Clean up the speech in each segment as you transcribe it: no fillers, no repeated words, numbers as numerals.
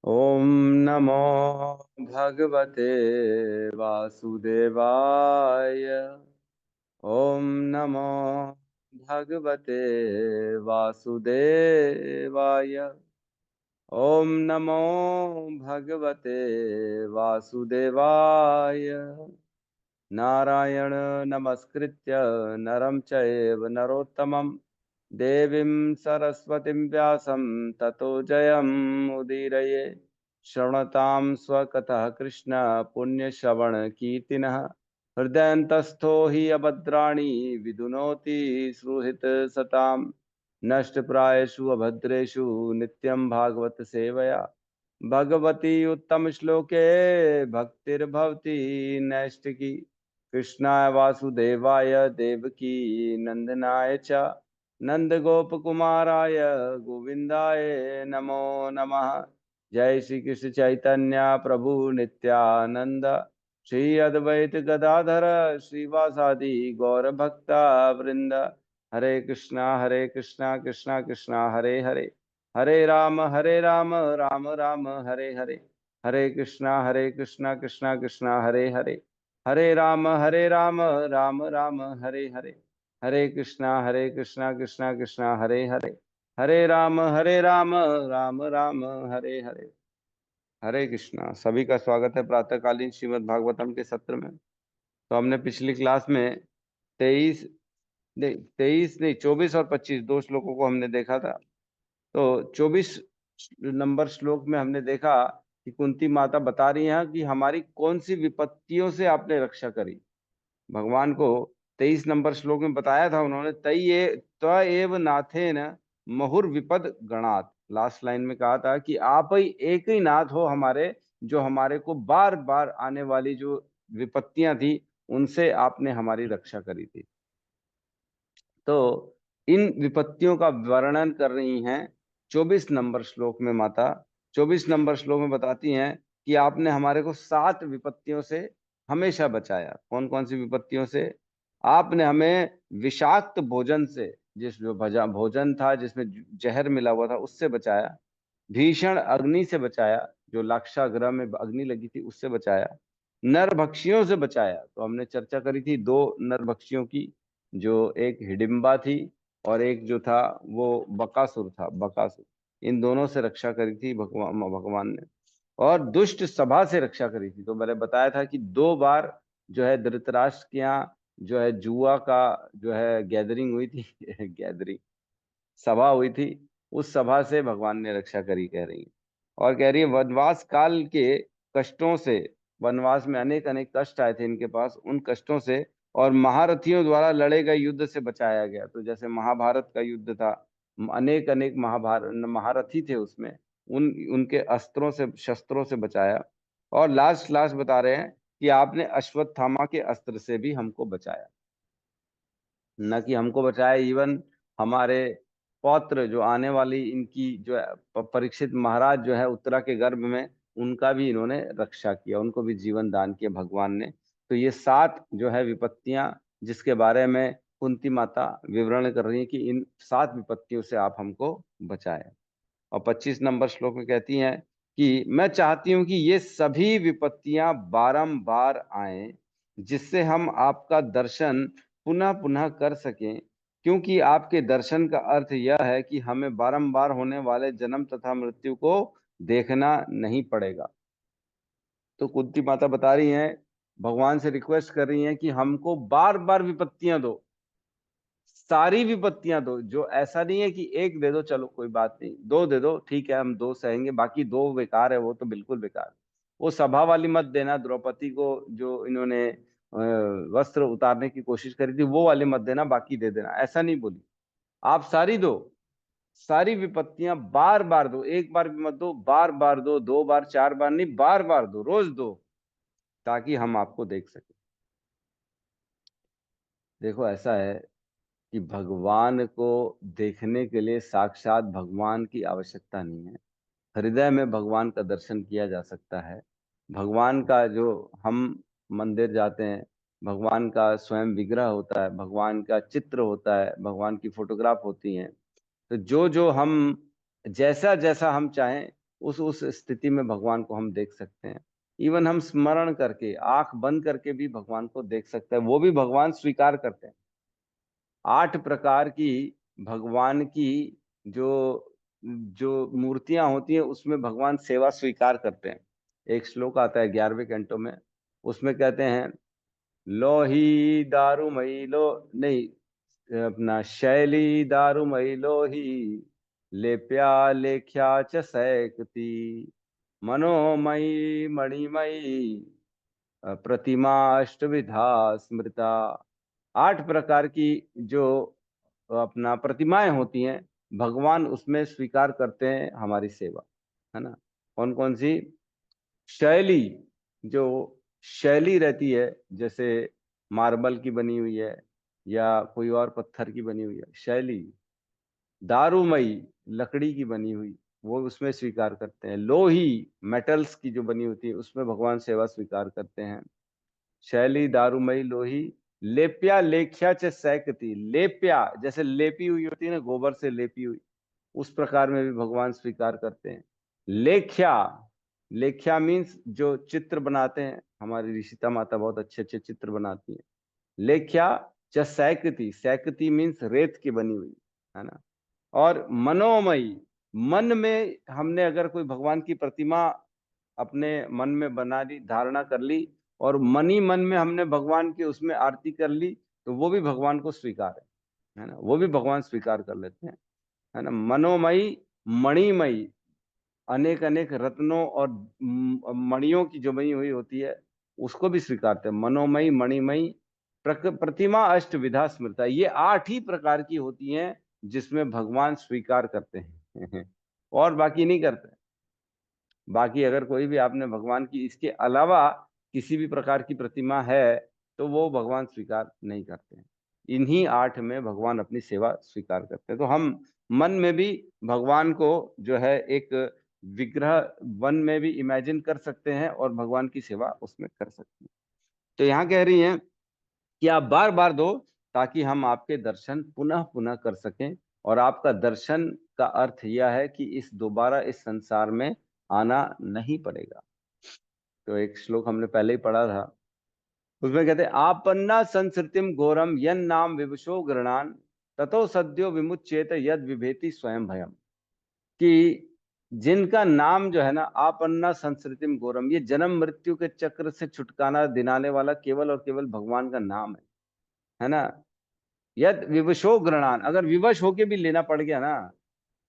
ओम नमो भगवते वासुदेवाय। ओम नमो भगवते वासुदेवाय। ओम नमो भगवते वासुदेवाय। नारायण नमस्कृत्य नरं चैव नरोत्तमं देवीं सरस्वतीं व्यासं ततो जयमुदीरये। शृणतां स्वकतः कृष्ण पुण्यश्रवणकीर्तिनः। हृदयन्तस्थो हि अभद्राणि विदुनोति सुहृत्सतां। नष्टप्रायेषु अभद्रेषु नित्यं भागवत सेवया भगवती उत्तम श्लोके भक्तिर्भवती नैष्टिकी। कृष्णाय वासुदेवाय देवकी नंदनाय च नंद गोप कुमाराय गोविंदाय नमो नमः। जय श्री कृष्ण चैतन्य प्रभु नित्यानंद श्री अद्वैत गदाधर श्रीवासादि गौर भक्ता वृंद। हरे कृष्णा कृष्णा कृष्णा हरे हरे, हरे राम राम राम हरे हरे। हरे कृष्णा कृष्णा कृष्णा हरे हरे, हरे राम राम राम हरे हरे। हरे कृष्णा कृष्णा कृष्णा हरे हरे, हरे राम राम राम हरे हरे। हरे कृष्णा। सभी का स्वागत है प्रातःकालीन श्रीमद् भागवतम के सत्र में। तो हमने पिछली क्लास में 23 नहीं 23 नहीं 24 और 25 दो श्लोकों को हमने देखा था। तो 24 नंबर श्लोक में हमने देखा कि कुंती माता बता रही हैं कि हमारी कौन सी विपत्तियों से आपने रक्षा करी। भगवान को 23 नंबर श्लोक में बताया था उन्होंने, तय एव नाथेन महुर विपद गणात। लास्ट लाइन में कहा था कि आप ही एक ही नाथ हो हमारे, जो हमारे को बार बार आने वाली जो विपत्तियां थी उनसे आपने हमारी रक्षा करी थी। तो इन विपत्तियों का वर्णन कर रही हैं 24 नंबर श्लोक में माता। 24 नंबर श्लोक में बताती हैं कि आपने हमारे को 7 विपत्तियों से हमेशा बचाया। कौन कौन सी विपत्तियों से? आपने हमें विषाक्त भोजन से, जिस जो भोजन था जिसमें जहर मिला हुआ था, उससे बचाया। भीषण अग्नि से बचाया, जो लाक्षागृह में अग्नि लगी थी उससे बचाया। नरभक्षियों से बचाया, तो हमने चर्चा करी थी दो नरभक्षियों की, जो एक हिडिंबा थी और एक जो था वो बकासुर था, बकासुर। इन दोनों से रक्षा करी थी भगवान ने। और दुष्ट सभा से रक्षा करी थी। तो मैंने बताया था कि 2 बार जो है धृतराष्ट्र के यहाँ जो है जुआ का जो है गैदरिंग हुई थी गैदरिंग सभा हुई थी। उस सभा से भगवान ने रक्षा करी, कह रही है। और कह रही है वनवास काल के कष्टों से, वनवास में अनेक अनेक कष्ट आए थे इनके पास, उन कष्टों से और महारथियों द्वारा लड़े गए युद्ध से बचाया गया। तो जैसे महाभारत का युद्ध था, अनेक अनेक महारथी थे उसमें, उन उनके अस्त्रों से शस्त्रों से बचाया। और लास्ट लास्ट बता रहे हैं कि आपने अश्वत्थामा के अस्त्र से भी हमको बचाया। न कि हमको बचाया, इवन हमारे पौत्र जो आने वाली इनकी जो है परीक्षित महाराज जो है उत्तरा के गर्भ में, उनका भी इन्होंने रक्षा किया, उनको भी जीवन दान किया भगवान ने। तो ये 7 जो है विपत्तियां जिसके बारे में कुंती माता विवरण कर रही है कि इन 7 विपत्तियों से आप हमको बचाए। और 25 नंबर श्लोक में कहती हैं कि मैं चाहती हूं कि ये सभी विपत्तियां बारंबार आएं, जिससे हम आपका दर्शन पुनः पुनः कर सकें। क्योंकि आपके दर्शन का अर्थ यह है कि हमें बारंबार होने वाले जन्म तथा मृत्यु को देखना नहीं पड़ेगा। तो कुंती माता बता रही हैं, भगवान से रिक्वेस्ट कर रही हैं कि हमको बार बार विपत्तियां दो, सारी विपत्तियां दो। जो ऐसा नहीं है कि एक दे दो चलो कोई बात नहीं, दो दे दो ठीक है हम दो सहेंगे, बाकी दो बेकार है, वो तो बिल्कुल बेकार। वो सभा वाली मत देना, द्रौपदी को जो इन्होंने वस्त्र उतारने की कोशिश करी थी वो वाली मत देना, बाकी दे देना, ऐसा नहीं बोली। आप सारी दो, सारी विपत्तियां बार बार दो, एक बार भी मत दो, बार बार दो, 2 बार 4 बार नहीं, बार बार दो, रोज दो, ताकि हम आपको देख सके। देखो ऐसा है कि भगवान को देखने के लिए साक्षात भगवान की आवश्यकता नहीं है। हृदय में भगवान का दर्शन किया जा सकता है। भगवान का जो हम मंदिर जाते हैं, भगवान का स्वयं विग्रह होता है, भगवान का चित्र होता है, भगवान की फोटोग्राफ होती हैं। तो जो जो हम जैसा जैसा हम चाहें उस स्थिति में भगवान को हम देख सकते हैं। इवन हम स्मरण करके आंख बंद करके भी भगवान को देख सकते हैं, वो भी भगवान स्वीकार करते हैं। 8 प्रकार की भगवान की जो जो मूर्तियां होती हैं उसमें भगवान सेवा स्वीकार करते हैं। एक श्लोक आता है 11वें कैंटो में, उसमें कहते हैं लोही दारुमयी लो नहीं, अपना शैली दारुमयी लोही, लेप्या लेख्या च सैकती, मनोमयी मणिमयी, प्रतिमा अष्टविधा स्मृता। 8 प्रकार की जो अपना प्रतिमाएं होती हैं, भगवान उसमें स्वीकार करते हैं हमारी सेवा, है ना। कौन कौन सी? शैली, जो शैली रहती है, जैसे मार्बल की बनी हुई है या कोई और पत्थर की बनी हुई है शैली। दारूमयी, लकड़ी की बनी हुई, वो उसमें स्वीकार करते हैं। लोही, मेटल्स की जो बनी होती है उसमें भगवान सेवा स्वीकार करते हैं। शैली दारूमयी लोही, लेप्या लेख्या च सैकती, लेप्या जैसे लेपी हुई होती है ना, गोबर से लेपी हुई, उस प्रकार में भी भगवान स्वीकार करते हैं। लेख्या, लेख्या मीन्स जो चित्र बनाते हैं, हमारी ऋषिता माता बहुत अच्छे अच्छे चित्र बनाती हैं। लेख्या च सैकती, सैकती मीन्स रेत की बनी हुई, है ना। और मनोमयी, मन में हमने अगर कोई भगवान की प्रतिमा अपने मन में बना ली, धारणा कर ली, और मनी मन में हमने भगवान की उसमें आरती कर ली, तो वो भी भगवान को स्वीकार है ना, वो भी भगवान स्वीकार कर लेते हैं, है ना। मनोमयी, मणिमयी, अनेक अनेक रत्नों और मणियों की जो बनी हुई होती है उसको भी स्वीकारते हैं। मनोमयी, मणिमयी, प्रतिमा अष्ट विधा स्मृता, ये 8 ही प्रकार की होती हैं जिसमें भगवान स्वीकार करते हैं और बाकी नहीं करते। बाकी अगर कोई भी आपने भगवान की इसके अलावा किसी भी प्रकार की प्रतिमा है तो वो भगवान स्वीकार नहीं करते हैं। इन्हीं 8 में भगवान अपनी सेवा स्वीकार करते हैं। तो हम मन में भी भगवान को जो है एक विग्रह वन में भी इमेजिन कर सकते हैं और भगवान की सेवा उसमें कर सकते हैं। तो यहाँ कह रही हैं कि आप बार बार दो ताकि हम आपके दर्शन पुनः पुनः कर सकें। और आपका दर्शन का अर्थ यह है कि इस दोबारा इस संसार में आना नहीं पड़ेगा। तो एक श्लोक हमने पहले ही पढ़ा था, उसमें कहते हैं आपन्ना संसृतिम घोरम यन नाम विवशो गृणान, ततो सद्यो विमुच्येत यद विभेति स्वयं भयम। कि जिनका नाम जो है ना, आपन्ना संसृतिम घोरम, ये जन्म मृत्यु के चक्र से छुटकारा दिलाने वाला केवल और केवल भगवान का नाम है ना। यद विवशो गृणान, अगर विवश होके भी लेना पड़ गया ना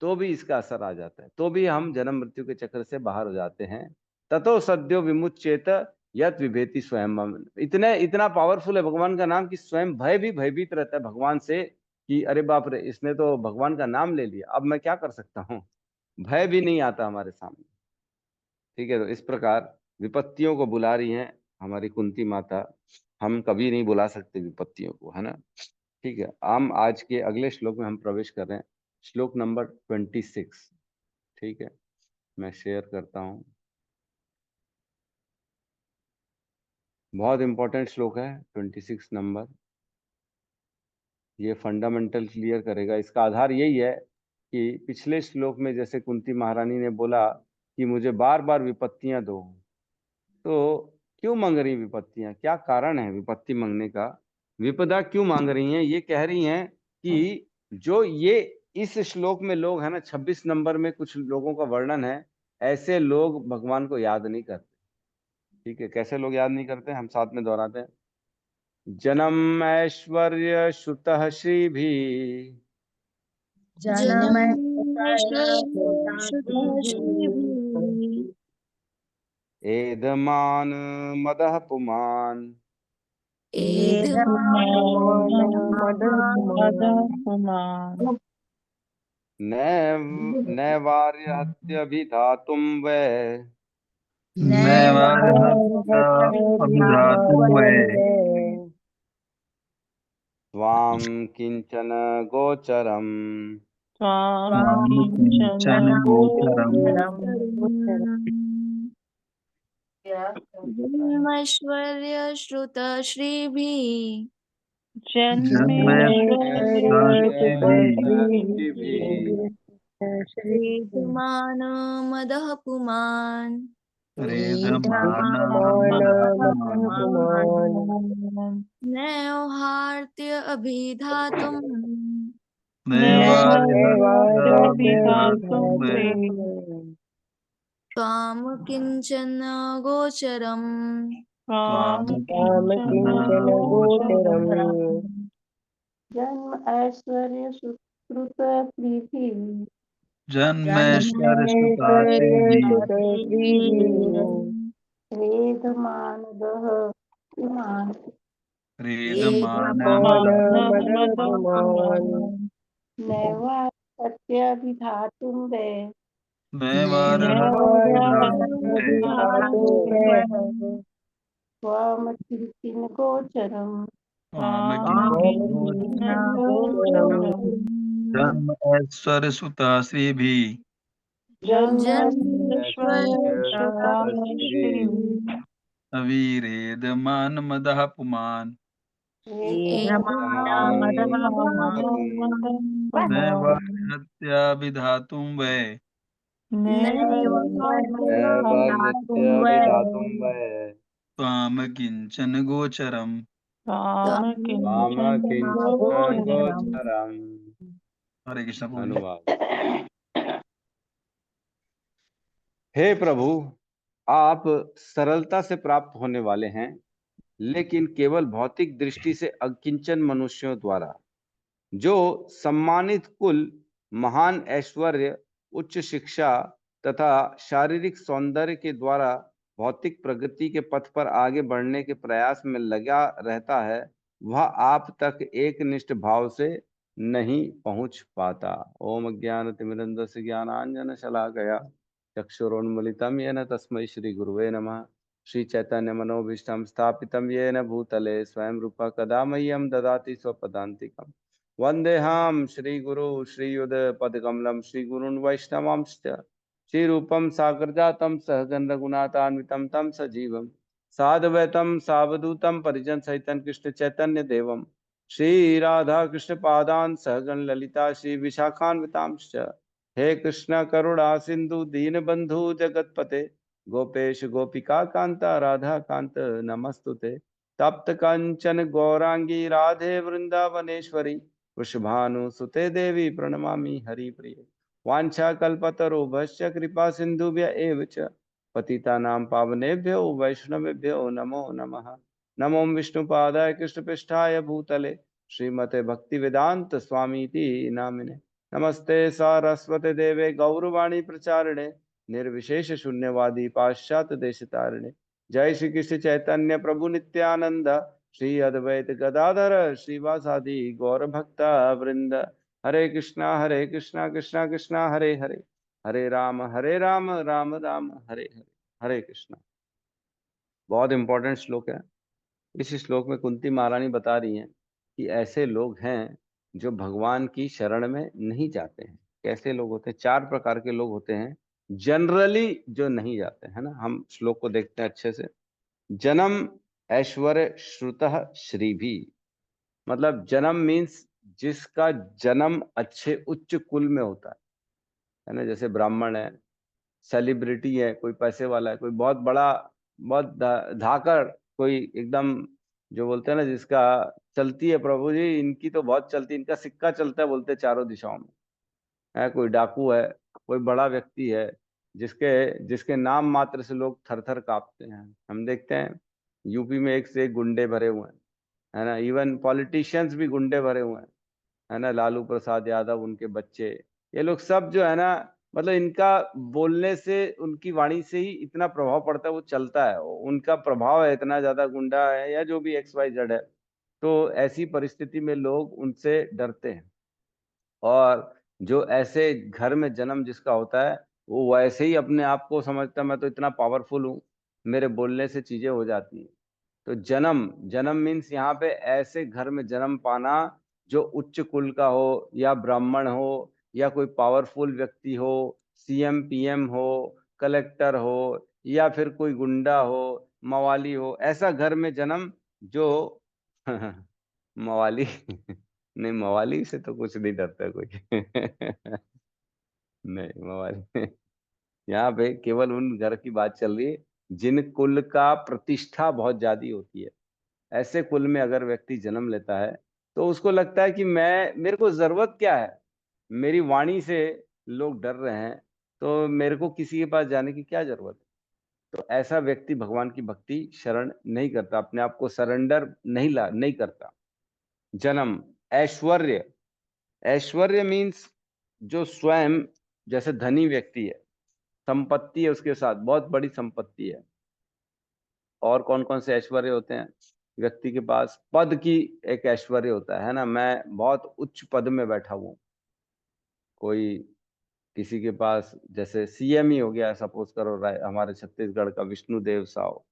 तो भी इसका असर आ जाता है, तो भी हम जन्म मृत्यु के चक्र से बाहर हो जाते हैं। ततो सद्यो विमुच्येत यत विभेति स्वयं। इतने इतना पावरफुल है भगवान का नाम कि स्वयं भय भी भयभीत रहता है भगवान से कि अरे बाप रे, इसने तो भगवान का नाम ले लिया, अब मैं क्या कर सकता हूँ। भय भी नहीं आता हमारे सामने। ठीक है, तो इस प्रकार विपत्तियों को बुला रही हैं हमारी कुंती माता। हम कभी नहीं बुला सकते विपत्तियों को, है ना। ठीक है, हम आज के अगले श्लोक में हम प्रवेश कर रहे हैं, श्लोक नंबर 26। ठीक है, मैं शेयर करता हूँ। बहुत इंपॉर्टेंट श्लोक है 26 नंबर। ये फंडामेंटल क्लियर करेगा। इसका आधार यही है कि पिछले श्लोक में जैसे कुंती महारानी ने बोला कि मुझे बार बार विपत्तियां दो, तो क्यों मांग रही विपत्तियां, क्या कारण है विपत्ति मांगने का, विपदा क्यों मांग रही हैं। ये कह रही हैं कि जो ये इस श्लोक में लोग है ना, 26 नंबर में कुछ लोगों का वर्णन है, ऐसे लोग भगवान को याद नहीं करते। ठीक है, कैसे लोग याद नहीं करते, हम साथ में दोहराते हैं। जन्म ऐश्वर्य श्रुतः श्रीभी, जन्म एधमान मदः पुमान, नैव नैवार्य हत्यभिधातुं वै, अभिधातुं वै त्वां किंचन गोचरम्। त्वां किंचन गोचरम्। जन्मैश्वर्य श्रुत श्रीभिः, जन्मेश्वर्यश्रुतश्रीभिः वेदमान मदः पुमान् रेदमानमदपुमान् नैवहार्त्य अभिधातुम् नैवार्यविधातुं मे त्वां किञ्चन गोचरम् त्वां किञ्चन गोचरम् जन्म ऐश्वर्य सुकृत प्रीति जन्मेश्वरसुतासेहि वेदमानदः इमान् रेदमानमदपुमान् नैवा सत्यभिधातुं वे नैवार्यविधातुं मे त्वमकिञ्चिन् गोचरम् त्वां किञ्चन गोचरम् जन्म ऐश्वर्यसुताश्रीभिः जन्मेश्वरश्रुताश्री अविरेदमानमदः पुमान् नैवार्हत्याभिधातुं वै नैवार्यत्याभिधातुं वै त्वां किञ्चन गोचरम् त्वां किञ्चन गोचरम्। हरे कृष्ण प्रभु। अनुवाद। हे प्रभु, आप सरलता से प्राप्त होने वाले हैं, लेकिन केवल भौतिक दृष्टि से अकिंचन मनुष्यों द्वारा, जो सम्मानित कुल, महान ऐश्वर्य, उच्च शिक्षा तथा शारीरिक सौंदर्य के द्वारा भौतिक प्रगति के पथ पर आगे बढ़ने के प्रयास में लगा रहता है, वह आप तक एकनिष्ठ भाव से नहीं पहुंच पाता। ओम अज्ञानतिमिरन्धस्य ज्ञानाञ्जनशलाकया चक्षुरोन्मिलितं येन तस्मै श्री गुरुवे नमः। श्री चैतन्य मनोभीष्टं स्थापितं येन भूतले स्वयं रूपः कदा मह्यं ददाति स्वपदान्तिकम्। वन्देऽहं श्रीगुरु श्रीयुतपदकमलं श्रीगुरून् वैष्णवांश्च श्रीरूपं साग्रजातं सहगण रघुनाथान्वितं तं सजीवं साद्वैतं सावधूतं परिजनसहितं कृष्ण चैतन्य देवं श्री राधा कृष्ण पादान् सहगण ललिता श्री विशाखान्वितांश्च। हे कृष्ण करुणा सिंधु दीनबंधु जगतपते गोपेश गोपिका कांता राधा कांत नमस्तुते। तप्त कंचन गौरांगी राधे वृंदावनेश्वरी वृषभानुसुते देवी प्रणमामि हरिप्रिय। वाञ्छाकल्पतरुभ्यश्च कृपा सिन्धुभ्य एव च पतितानां पावनेभ्यो वैष्णवेभ्यो नमो नमः। नमो विष्णुपादाय कृष्णपृष्ठाय भूतले श्रीमते भक्तिवेदांत स्वामीति नामिने। नमस्ते सारस्वते देवे गौरवाणी प्रचारिणे निर्विशेष शून्यवादी पाश्चात्य देशतारिणे। जय श्री कृष्ण चैतन्य प्रभु नित्यानंद श्री अद्वैत गदाधर श्रीवासादि गौर भक्ता वृंद। हरे कृष्णा कृष्णा कृष्णा हरे हरे, हरे राम राम राम हरे हरे। हरे कृष्णा। बहुत इंपॉर्टेंट श्लोक है। इस श्लोक में कुंती महारानी बता रही हैं कि ऐसे लोग हैं जो भगवान की शरण में नहीं जाते हैं। कैसे लोग होते हैं? चार प्रकार के लोग होते हैं जनरली जो नहीं जाते हैं ना। हम श्लोक को देखते हैं अच्छे से। जन्म ऐश्वर्य श्रुतः श्री भी, मतलब जन्म मीन्स जिसका जन्म अच्छे उच्च कुल में होता है ना। जैसे ब्राह्मण है, सेलिब्रिटी है, कोई पैसे वाला है, कोई बहुत बड़ा, बहुत धाकड़, कोई एकदम जो बोलते हैं ना जिसका चलती है, प्रभु जी इनकी तो बहुत चलती है, इनका सिक्का चलता है बोलते हैं चारों दिशाओं में है। कोई डाकू है, कोई बड़ा व्यक्ति है जिसके जिसके नाम मात्र से लोग थर थर कांपते हैं। हम देखते हैं यूपी में एक से एक गुंडे भरे हुए हैं, है ना। इवन पॉलिटिशियंस भी गुंडे भरे हुए हैं, है ना। लालू प्रसाद यादव, उनके बच्चे, ये लोग सब जो है ना, मतलब इनका बोलने से, उनकी वाणी से ही इतना प्रभाव पड़ता है, वो चलता है, उनका प्रभाव है इतना ज्यादा, गुंडा है या जो भी एक्स वाई जेड है। तो ऐसी परिस्थिति में लोग उनसे डरते हैं। और जो ऐसे घर में जन्म जिसका होता है, वो वैसे ही अपने आप को समझता है मैं तो इतना पावरफुल हूँ, मेरे बोलने से चीजें हो जाती हैं। तो जन्म, जन्म मीन्स यहाँ पे ऐसे घर में जन्म पाना जो उच्च कुल का हो, या ब्राह्मण हो, या कोई पावरफुल व्यक्ति हो, सीएम पीएम हो, कलेक्टर हो, या फिर कोई गुंडा हो, मवाली हो, ऐसा घर में जन्म जो मवाली नहीं, मवाली से तो कुछ नहीं डरता कोई नहीं मोबाइल यहाँ पे केवल उन घर की बात चल रही है जिन कुल का प्रतिष्ठा बहुत ज्यादा होती है। ऐसे कुल में अगर व्यक्ति जन्म लेता है तो उसको लगता है कि मैं मेरे को जरूरत क्या है, मेरी वाणी से लोग डर रहे हैं, तो मेरे को किसी के पास जाने की क्या जरूरत है। तो ऐसा व्यक्ति भगवान की भक्ति शरण नहीं करता, अपने आप को सरेंडर नहीं करता। जन्म, ऐश्वर्य। ऐश्वर्य मीन्स जो स्वयं, जैसे धनी व्यक्ति है, संपत्ति है, उसके साथ बहुत बड़ी संपत्ति है। और कौन कौन से ऐश्वर्य होते हैं व्यक्ति के पास? पद की एक ऐश्वर्य होता है ना, मैं बहुत उच्च पद में बैठा हूँ। कोई किसी के पास जैसे सीएम ही हो गया, सपोज करो हमारे छत्तीसगढ़ का विष्णुदेव साव।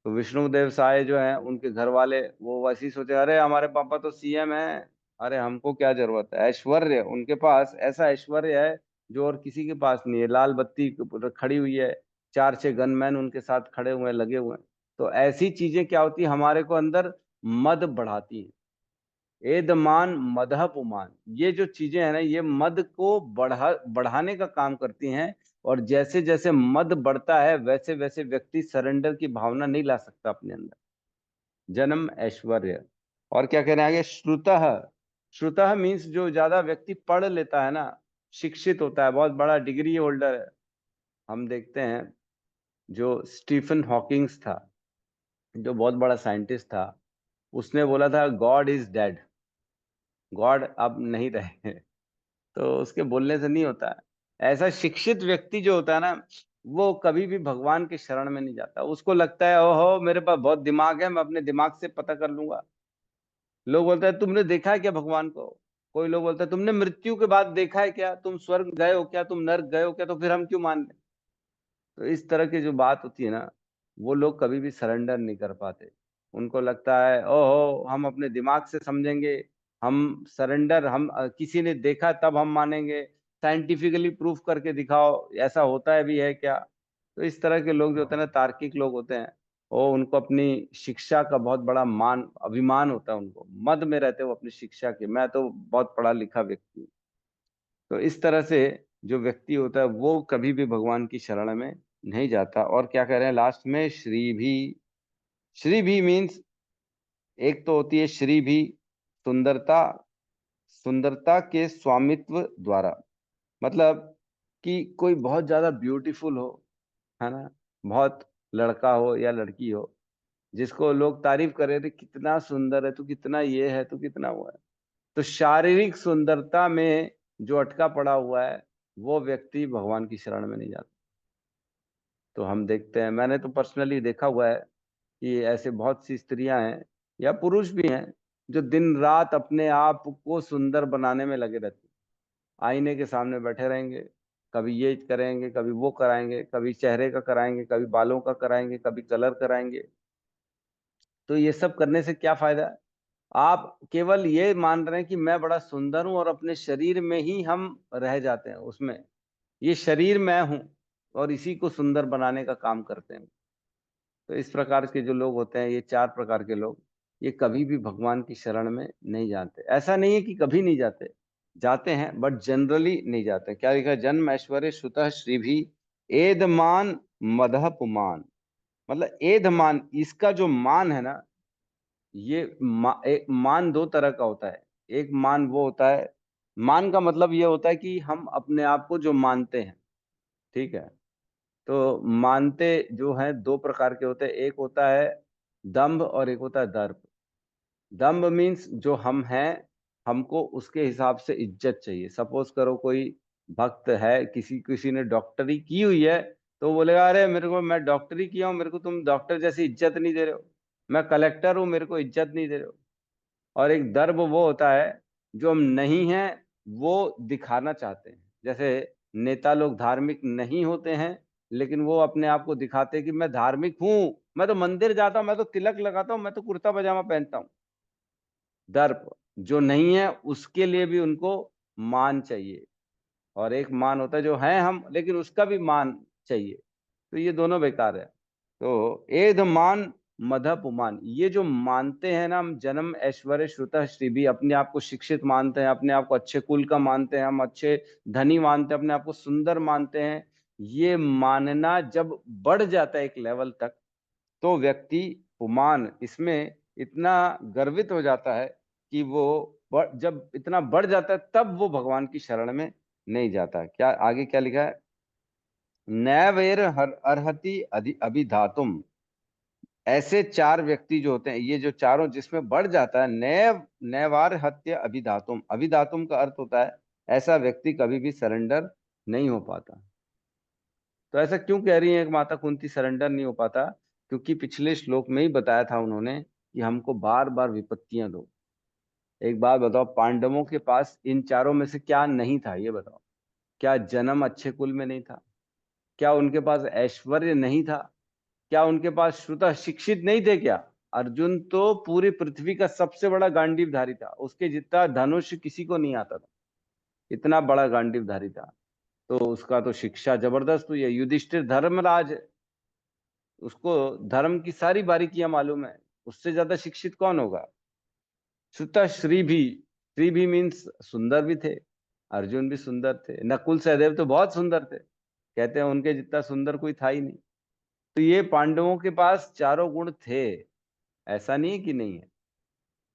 तो विष्णुदेव साय जो है, उनके घर वाले वो वैसे ही सोचे, अरे हमारे पापा तो सीएम है, अरे हमको क्या जरूरत है। ऐश्वर्य, उनके पास ऐसा ऐश्वर्य है जो और किसी के पास नहीं है। लाल बत्ती खड़ी हुई है, 4-6 गनमैन उनके साथ खड़े हुए हैं, लगे हुए हैं। तो ऐसी चीजें क्या होती है, हमारे को अंदर मद बढ़ाती हैं। एदमान मदह पुमान, ये जो चीजें हैं ना, ये मद को बढ़ाने का काम करती हैं। और जैसे जैसे मद बढ़ता है वैसे वैसे व्यक्ति सरेंडर की भावना नहीं ला सकता अपने अंदर। जन्म, ऐश्वर्य। और क्या कहना है आगे? श्रुतः। श्रुतः मीन्स जो ज्यादा व्यक्ति पढ़ लेता है ना, शिक्षित होता है, बहुत बड़ा डिग्री होल्डर है। हम देखते हैं जो स्टीफन हॉकिंग्स था, जो बहुत बड़ा साइंटिस्ट था, उसने बोला था गॉड इज डेड, गॉड अब नहीं रहे। तो उसके बोलने से नहीं होता है। ऐसा शिक्षित व्यक्ति जो होता है ना, वो कभी भी भगवान के शरण में नहीं जाता। उसको लगता है ओहो मेरे पास बहुत दिमाग है, मैं अपने दिमाग से पता कर लूंगा। लोग बोलते हैं तुमने देखा है क्या भगवान को? कोई लोग बोलते हैं तुमने मृत्यु के बाद देखा है क्या, तुम स्वर्ग गए हो क्या, तुम नर्क गए हो क्या, तो फिर हम क्यों मान लें। तो इस तरह की जो बात होती है ना, वो लोग कभी भी सरेंडर नहीं कर पाते। उनको लगता है ओहो हम अपने दिमाग से समझेंगे, हम सरेंडर, हम किसी ने देखा तब हम मानेंगे, साइंटिफिकली प्रूफ करके दिखाओ, ऐसा होता है भी है क्या। तो इस तरह के लोग जो होते हैं ना, तार्किक लोग होते हैं, वो उनको अपनी शिक्षा का बहुत बड़ा मान अभिमान होता है, उनको मद में रहते हैं वो अपनी शिक्षा के, मैं तो बहुत पढ़ा लिखा व्यक्ति हूँ। तो इस तरह से जो व्यक्ति होता है वो कभी भी भगवान की शरण में नहीं जाता। और क्या कह रहे हैं लास्ट में? श्री भी। श्री भी मीन्स, एक तो होती है श्री भी सुंदरता, सुंदरता के स्वामित्व द्वारा। मतलब कि कोई बहुत ज्यादा ब्यूटीफुल हो, है ना, बहुत लड़का हो या लड़की हो, जिसको लोग तारीफ करे थे कितना सुंदर है तू, कितना ये है तू, कितना वो है। तो शारीरिक सुंदरता में जो अटका पड़ा हुआ है, वो व्यक्ति भगवान की शरण में नहीं जाता। तो हम देखते हैं, मैंने तो पर्सनली देखा हुआ है कि ऐसे बहुत सी स्त्रियां हैं या पुरुष भी हैं जो दिन रात अपने आप को सुंदर बनाने में लगे रहते हैं। आईने के सामने बैठे रहेंगे, कभी ये करेंगे, कभी वो कराएंगे, कभी चेहरे का कराएंगे, कभी बालों का कराएंगे, कभी कलर कराएंगे। तो ये सब करने से क्या फायदा है? आप केवल ये मान रहे हैं कि मैं बड़ा सुंदर हूं और अपने शरीर में ही हम रह जाते हैं उसमें, ये शरीर मैं हूं, और इसी को सुंदर बनाने का काम करते हैं। तो इस प्रकार के जो लोग होते हैं, ये 4 प्रकार के लोग, ये कभी भी भगवान की शरण में नहीं जाते। ऐसा नहीं है कि कभी नहीं जाते, जाते हैं, बट जनरली नहीं जाते। क्या लिखा है? जन्म, ऐश्वर्य, श्रुतः, श्री भी, एदमान मदह पुमान। मतलब एदमान, इसका जो मान है ना, ये एक मान 2 तरह का होता है। एक मान वो होता है, मान का मतलब ये होता है कि हम अपने आप को जो मानते हैं, ठीक है। तो मानते जो हैं 2 प्रकार के होते हैं, एक होता है दंभ और एक होता है दर्प। दंभ मीन्स जो हम हैं, हमको उसके हिसाब से इज्जत चाहिए। सपोज करो कोई भक्त है, किसी किसी ने डॉक्टरी की हुई है, तो वो बोलेगा अरे मेरे को, मैं डॉक्टरी किया हूँ, मेरे को तुम डॉक्टर जैसी इज्जत नहीं दे रहे हो। मैं कलेक्टर हूँ, मेरे को इज्जत नहीं दे रहे हो। और एक दर्प वो होता है जो हम नहीं हैं, वो दिखाना चाहते हैं। जैसे नेता लोग धार्मिक नहीं होते हैं, लेकिन वो अपने आप को दिखाते हैं कि मैं धार्मिक हूं, मैं तो मंदिर जाता हूं, मैं तो तिलक लगाता हूं, मैं तो कुर्ता पजामा पहनता हूं। दर्प जो नहीं है उसके लिए भी उनको मान चाहिए। और एक मान होता है जो है हम, लेकिन उसका भी मान चाहिए। तो ये दोनों बेकार है। तो एध मान मदह पुमान, ये जो मानते हैं ना हम, जन्म ऐश्वर्य श्रुतः श्रीभी, अपने आप को शिक्षित मानते हैं, अपने आप को अच्छे कुल का मानते हैं, हम अच्छे धनी मानते हैं, अपने आप को सुंदर मानते हैं, ये मानना जब बढ़ जाता है एक लेवल तक, तो व्यक्ति पुमान इसमें इतना गर्वित हो जाता है कि वो जब इतना बढ़ जाता है तब वो भगवान की शरण में नहीं जाता। क्या आगे क्या लिखा है? नैवेर अर्हति अभिधातुम, ऐसे चार व्यक्ति जो होते हैं, ये जो चारों जिसमें बढ़ जाता है, नैवार हत्य अभिधातुम, अभिधातुम का अर्थ होता है ऐसा व्यक्ति कभी भी सरेंडर नहीं हो पाता। तो ऐसा क्यों कह रही है माता कुंती सरेंडर नहीं हो पाता? क्योंकि पिछले श्लोक में ही बताया था उन्होंने कि हमको बार बार विपत्तियां दो। एक बात बताओ, पांडवों के पास इन चारों में से क्या नहीं था, ये बताओ? क्या जन्म अच्छे कुल में नहीं था? क्या उनके पास ऐश्वर्य नहीं था? क्या उनके पास श्रुता शिक्षित नहीं थे क्या? अर्जुन तो पूरी पृथ्वी का सबसे बड़ा गांडीवधारी था, उसके जितना धनुष किसी को नहीं आता था, इतना बड़ा गांडीवधारी था। तो उसका तो शिक्षा जबरदस्त हुई है। युधिष्ठिर धर्मराज है, उसको धर्म की सारी बारीकियां मालूम है, उससे ज्यादा शिक्षित कौन होगा? श्रुता श्री भी मीन्स सुंदर भी थे, अर्जुन भी सुंदर थे, नकुल सहदेव तो बहुत सुंदर थे, कहते हैं उनके जितना सुंदर कोई था ही नहीं। तो ये पांडवों के पास चारों गुण थे, ऐसा नहीं है कि नहीं है,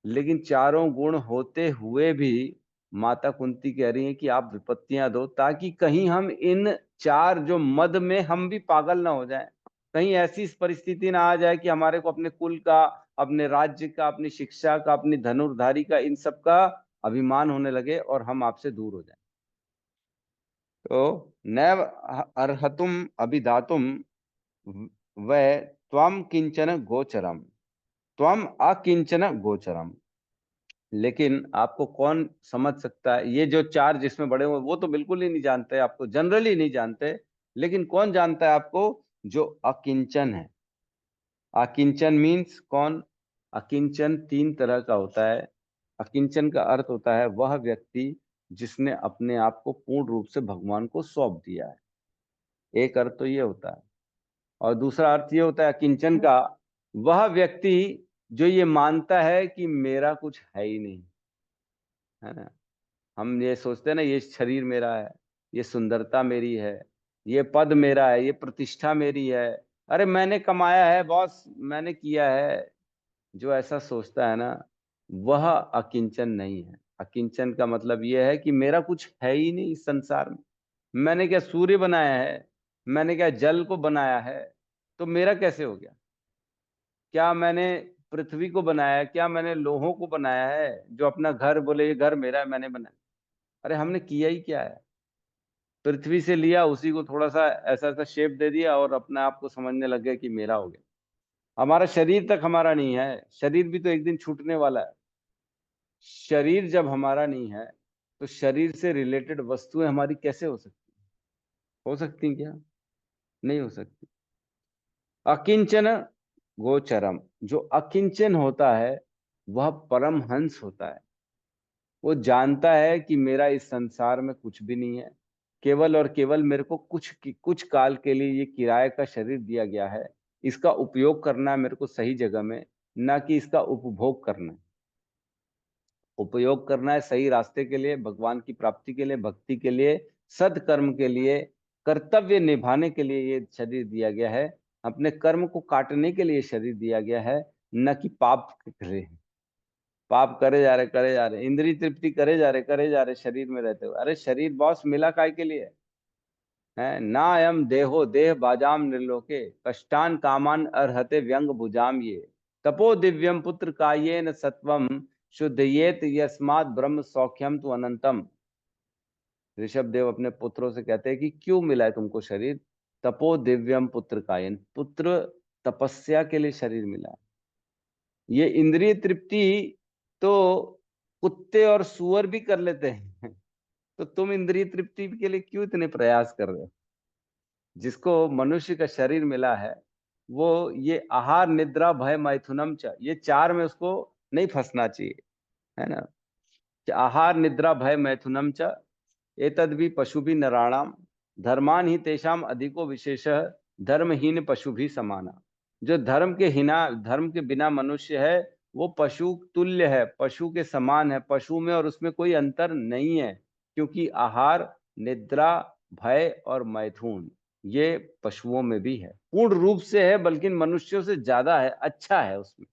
लेकिन चारों गुण होते हुए भी माता कुंती कह रही है कि आप विपत्तियां दो, ताकि कहीं हम इन चार जो मद में हम भी पागल ना हो जाएं, कहीं ऐसी परिस्थिति ना आ जाए कि हमारे को अपने कुल का, अपने राज्य का, अपनी शिक्षा का, अपनी धनुर्धारी का, इन सब का अभिमान होने लगे और हम आपसे दूर हो जाएं। तो नैव अर्हतुम अभिधातुम वै त्वम किंचन गोचरम, त्वम अकिंचन गोचरम। लेकिन आपको कौन समझ सकता है? ये जो चार जिसमें बड़े हुए वो तो बिल्कुल ही नहीं जानते, आपको जनरली नहीं जानते, लेकिन कौन जानता है आपको? जो अकिंचन है। अकिंचन मीन्स कौन? अकिंचन तीन तरह का होता है। अकिंचन का अर्थ होता है वह व्यक्ति जिसने अपने आप को पूर्ण रूप से भगवान को सौंप दिया है, एक अर्थ तो ये होता है। और दूसरा अर्थ ये होता है अकिंचन का, वह व्यक्ति जो ये मानता है कि मेरा कुछ है ही नहीं, है ना। हम ये सोचते हैं ना, ये शरीर मेरा है, ये सुंदरता मेरी है, ये पद मेरा है, ये प्रतिष्ठा मेरी है, अरे मैंने कमाया है बॉस, मैंने किया है। जो ऐसा सोचता है ना, वह अकिंचन नहीं है। अकिंचन का मतलब यह है कि मेरा कुछ है ही नहीं इस संसार में। मैंने क्या सूर्य बनाया है, मैंने क्या जल को बनाया है, तो मेरा कैसे हो गया? क्या मैंने पृथ्वी को बनाया है? क्या मैंने लोहों को बनाया है जो अपना घर बोले ये घर मेरा है, मैंने बनाया? अरे हमने किया ही क्या है? पृथ्वी से लिया, उसी को थोड़ा सा ऐसा ऐसा शेप दे दिया और अपने आप को समझने लग गया कि मेरा हो गया। हमारा शरीर तक हमारा नहीं है, शरीर भी तो एक दिन छूटने वाला है। शरीर जब हमारा नहीं है तो शरीर से रिलेटेड वस्तुएं हमारी कैसे हो सकती? हो सकती क्या? नहीं हो सकती। अकिंचन गोचरम, जो अकिंचन होता है वह परमहंस होता है। वो जानता है कि मेरा इस संसार में कुछ भी नहीं है, केवल और केवल मेरे को कुछ काल के लिए ये किराए का शरीर दिया गया है, इसका उपयोग करना है मेरे को सही जगह में, ना कि इसका उपभोग करना है। उपयोग करना है सही रास्ते के लिए, भगवान की प्राप्ति के लिए, भक्ति के लिए, सत्कर्म के लिए, कर्तव्य निभाने के लिए ये शरीर दिया गया है। अपने कर्म को काटने के लिए शरीर दिया गया है, न कि पाप के लिए। पाप करे जा रहे, इंद्रिय तृप्ति करे जा रहे शरीर में रहते हुए। अरे शरीर बॉस मिला काय के लिए है? ना अयम देहो देह बाजाम निर्लोके, कष्टान कामान अर्हते व्यंग भुजाम ये, तपो दिव्यम पुत्र कायेन सत्वम, शुद्धयेत यस्मात् ब्रह्म सौख्यम तु अनंतम। ऋषभ देव अपने पुत्रों से कहते हैं कि क्यों मिला है तुमको शरीर? तपो दिव्यम पुत्र कायन, पुत्र तपस्या के लिए शरीर मिला है। ये इंद्रिय तृप्ति तो कुत्ते और सुअर भी कर लेते हैं, तो तुम इंद्रिय तृप्ति के लिए क्यों इतने प्रयास कर रहे हो? जिसको मनुष्य का शरीर मिला है वो ये आहार निद्रा भय मैथुनम च, ये चार में उसको नहीं फंसना चाहिए, है ना। आहार निद्रा भय मैथुनम च एतद भी पशु भी नराणाम, धर्मान ही तेषाम अधिको विशेष, धर्महीन पशु भी समाना। जो धर्म के बिना मनुष्य है वो पशु तुल्य है, पशु के समान है। पशु में और उसमें कोई अंतर नहीं है, क्योंकि आहार, निद्रा, भय और मैथुन ये पशुओं में भी है, पूर्ण रूप से है, बल्कि मनुष्यों से ज्यादा है, अच्छा है उसमें।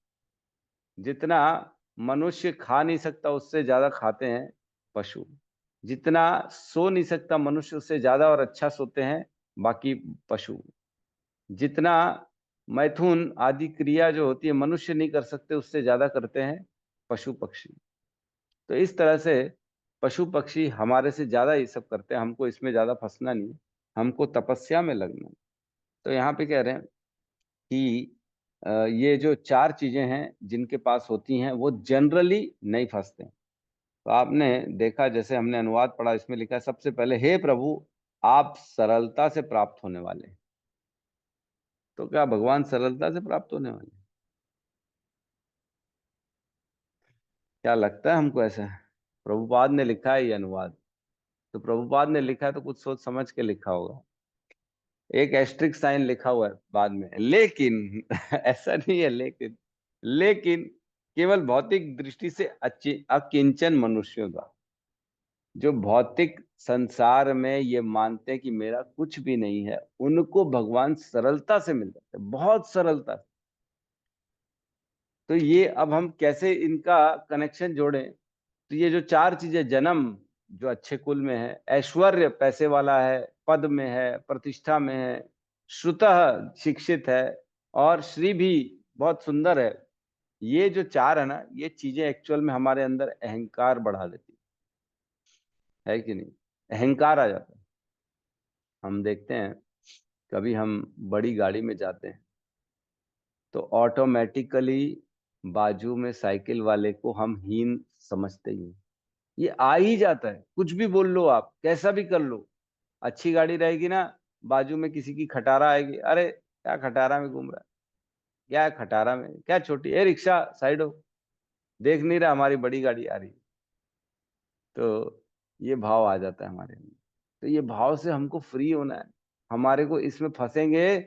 जितना मनुष्य खा नहीं सकता उससे ज्यादा खाते हैं पशु, जितना सो नहीं सकता मनुष्य उससे ज्यादा और अच्छा सोते हैं बाकी पशु, जितना मैथुन आदि क्रिया जो होती है मनुष्य नहीं कर सकते उससे ज्यादा करते हैं पशु पक्षी। तो इस तरह से पशु पक्षी हमारे से ज्यादा ये सब करते हैं, हमको इसमें ज्यादा फंसना नहीं, हमको तपस्या में लगना है। तो यहाँ पे कह रहे हैं कि ये जो चार चीजें हैं जिनके पास होती हैं वो जनरली नहीं फंसते। तो आपने देखा, जैसे हमने अनुवाद पढ़ा, इसमें लिखा है सबसे पहले, हे प्रभु आप सरलता से प्राप्त होने वाले हैं। तो क्या भगवान सरलता से प्राप्त होने वाले हैं? क्या लगता है हमको ऐसा? प्रभुपाद ने लिखा है ये अनुवाद, तो प्रभुपाद ने लिखा है तो कुछ सोच समझ के लिखा होगा। एक एस्ट्रिक साइन लिखा हुआ है बाद में, लेकिन ऐसा नहीं है, लेकिन केवल भौतिक दृष्टि से अकिंचन मनुष्यों का, जो भौतिक संसार में ये मानते हैं कि मेरा कुछ भी नहीं है, उनको भगवान सरलता से मिल जाते हैं, बहुत सरलता से। तो ये अब हम कैसे इनका कनेक्शन जोड़ें? तो ये जो चार चीजें, जन्म जो अच्छे कुल में है, ऐश्वर्य पैसे वाला है, पद में है, प्रतिष्ठा में है, श्रुतः शिक्षित है, और श्री भी बहुत सुंदर है, ये जो चार है ना, ये चीजें एक्चुअल में हमारे अंदर अहंकार बढ़ा देती है कि नहीं? अहंकार आ जाता है। हम देखते हैं कभी हम बड़ी गाड़ी में जाते हैं तो ऑटोमेटिकली बाजू में साइकिल वाले को हम हीन समझते ही हैं। ये आ ही जाता है, कुछ भी बोल लो आप, कैसा भी कर लो। अच्छी गाड़ी रहेगी ना, बाजू में किसी की खटारा आएगी, अरे क्या खटारा में घूम रहा है, क्या है खटारा में, क्या छोटी, ए रिक्शा साइड हो, देख नहीं रहा हमारी बड़ी गाड़ी आ रही है। तो ये भाव आ जाता है हमारे अंदर। तो ये भाव से हमको फ्री होना है। हमारे को इसमें फंसेंगे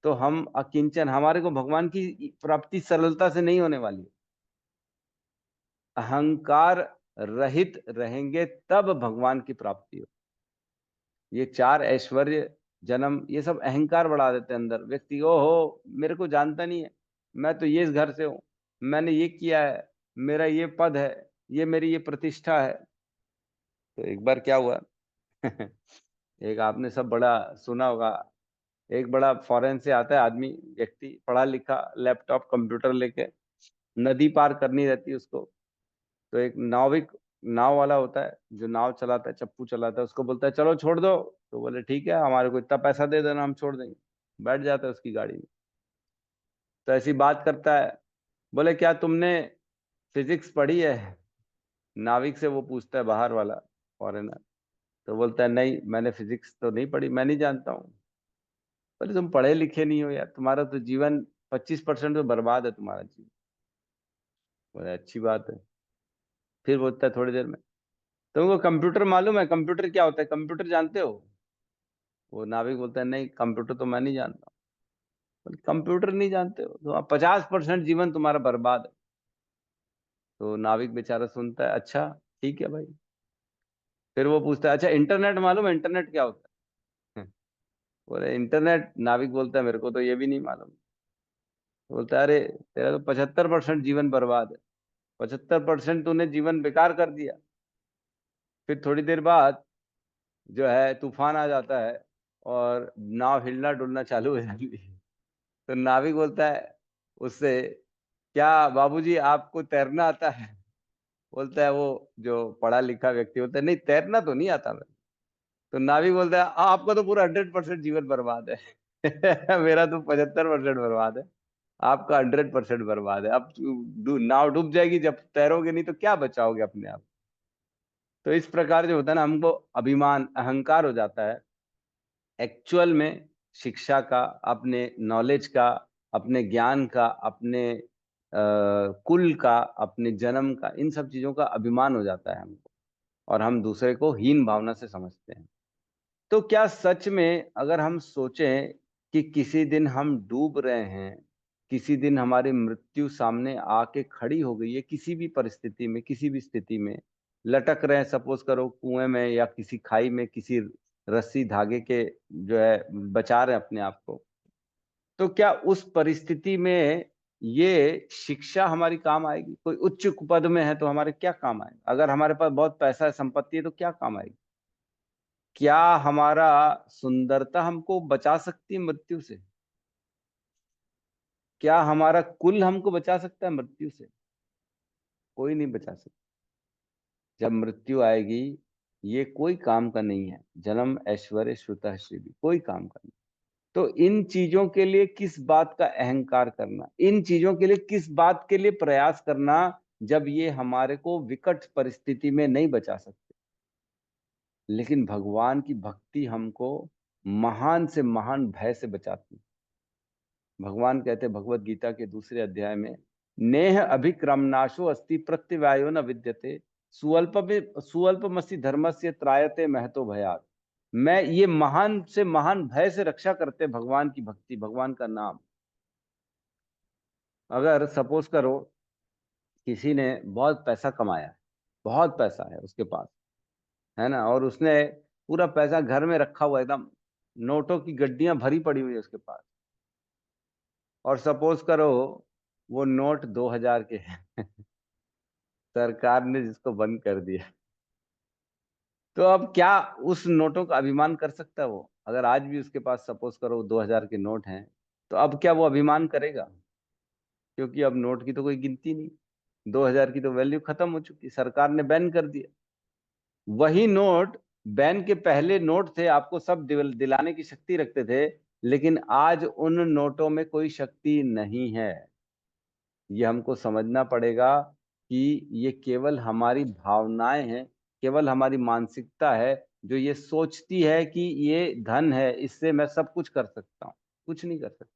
तो हम अकिंचन, हमारे को भगवान की प्राप्ति सरलता से नहीं होने वाली। अहंकार रहित रहेंगे तब भगवान की प्राप्ति हो। ये चार ऐश्वर्य, जन्म, ये सब अहंकार बढ़ा देते हैं अंदर व्यक्ति। ओहो मेरे को जानता नहीं है, मैं तो ये इस घर से हूँ, मैंने ये किया है, मेरा ये पद है, ये मेरी ये प्रतिष्ठा है। तो एक बार क्या हुआ एक आपने सब बड़ा सुना होगा, एक बड़ा फॉरेन से आता है आदमी, व्यक्ति पढ़ा लिखा, लैपटॉप कंप्यूटर लेके, नदी पार करनी रहती है उसको। तो एक नाविक, नाव वाला होता है जो नाव चलाता है, चप्पू चलाता है, उसको बोलता है चलो छोड़ दो। तो बोले ठीक है, हमारे को इतना पैसा दे देना, हम छोड़ देंगे। बैठ जाता है उसकी गाड़ी में। तो ऐसी बात करता है, बोले क्या तुमने फिजिक्स पढ़ी है? नाविक से वो पूछता है, बाहर वाला फॉरेनर। तो बोलता है नहीं, मैंने फिजिक्स तो नहीं पढ़ी, मैं नहीं जानता हूँ। बोले तुम पढ़े लिखे नहीं हो यार, तुम्हारा तो जीवन 25% तो बर्बाद है तुम्हारा जीवन। बोले अच्छी बात है। फिर बोलता है थोड़ी देर में, तुमको कंप्यूटर मालूम है? कंप्यूटर क्या होता है, कंप्यूटर जानते हो? वो नाविक बोलता है नहीं, कंप्यूटर तो मैं नहीं जानता। बोले, कंप्यूटर नहीं जानते हो तो 50% जीवन तुम्हारा बर्बाद है। तो नाविक बेचारा सुनता है, अच्छा ठीक है भाई। फिर वो पूछता है अच्छा इंटरनेट मालूम है, इंटरनेट क्या होता है? बोले इंटरनेट, नाविक बोलता है मेरे को तो ये भी नहीं मालूम। बोलता है अरे तेरा तो 75% जीवन बर्बाद है, 75% तूने जीवन बेकार कर दिया। फिर थोड़ी देर बाद जो है तूफान आ जाता है और नाव हिलना डुलना चालू हो जाती है। तो नाविक बोलता है उससे, क्या बाबूजी आपको तैरना आता है? बोलता है वो जो पढ़ा लिखा व्यक्ति, बोलता है नहीं तैरना तो नहीं आता मैं। तो नाविक बोलता है आपका तो पूरा 100% जीवन बर्बाद है मेरा तो 75% बर्बाद है, आपका 100% बर्बाद है। अब नाव डूब जाएगी, जब तैरोगे नहीं तो क्या बचाओगे अपने आप। तो इस प्रकार जो होता है ना, हमको अभिमान, अहंकार हो जाता है। एक्चुअल में शिक्षा का, अपने नॉलेज का, अपने ज्ञान का, अपने कुल का, अपने जन्म का, इन सब चीजों का अभिमान हो जाता है हमको, और हम दूसरे को हीन भावना से समझते हैं। तो क्या सच में अगर हम सोचें कि किसी दिन हम डूब रहे हैं, किसी दिन हमारी मृत्यु सामने आके खड़ी हो गई है, किसी भी परिस्थिति में, किसी भी स्थिति में लटक रहे हैं, सपोज करो कुएं में या किसी खाई में, किसी रस्सी धागे के जो है बचा रहे हैं अपने आप को, तो क्या उस परिस्थिति में ये शिक्षा हमारी काम आएगी? कोई उच्च पद में है तो हमारे क्या काम आएगा? अगर हमारे पास बहुत पैसा है, संपत्ति है, तो क्या काम आएगी? क्या हमारा सुंदरता हमको बचा सकती है मृत्यु से? क्या हमारा कुल हमको बचा सकता है मृत्यु से? कोई नहीं बचा सकता। जब मृत्यु आएगी, ये कोई काम का नहीं है। जन्म ऐश्वर्य श्रुतः श्रीवी, कोई काम का नहीं। तो इन चीजों के लिए किस बात का अहंकार करना, इन चीजों के लिए किस बात के लिए प्रयास करना, जब ये हमारे को विकट परिस्थिति में नहीं बचा सकते। लेकिन भगवान की भक्ति हमको महान से महान भय से बचाती है। भगवान कहते हैं भगवत गीता के दूसरे अध्याय में, नेह अभिक्रमनाशो अस्ति प्रत्यवायो न विद्यते सुअल्पमसि धर्मस्य त्रायते महतो भयात्। मैं ये महान से महान भय से रक्षा करते भगवान की भक्ति, भगवान का नाम। अगर सपोज करो किसी ने बहुत पैसा कमाया, बहुत पैसा है उसके पास, है ना, और उसने पूरा पैसा घर में रखा हुआ, एकदम नोटों की गड्डियां भरी पड़ी हुई है उसके पास, और सपोज करो वो नोट 2000 के हैं सरकार ने जिसको बंद कर दिया, तो अब क्या उस नोटों का अभिमान कर सकता है वो? अगर आज भी उसके पास सपोज करो 2000 के नोट हैं, तो अब क्या वो अभिमान करेगा? क्योंकि अब नोट की तो कोई गिनती नहीं, 2000 की तो वैल्यू खत्म हो चुकी, सरकार ने बैन कर दिया। वही नोट बैन के पहले नोट थे, आपको सब दिलाने की शक्ति रखते थे, लेकिन आज उन नोटों में कोई शक्ति नहीं है। ये हमको समझना पड़ेगा कि ये केवल हमारी भावनाएं हैं, केवल हमारी मानसिकता है जो ये सोचती है कि ये धन है, इससे मैं सब कुछ कर सकता हूँ। कुछ नहीं कर सकता,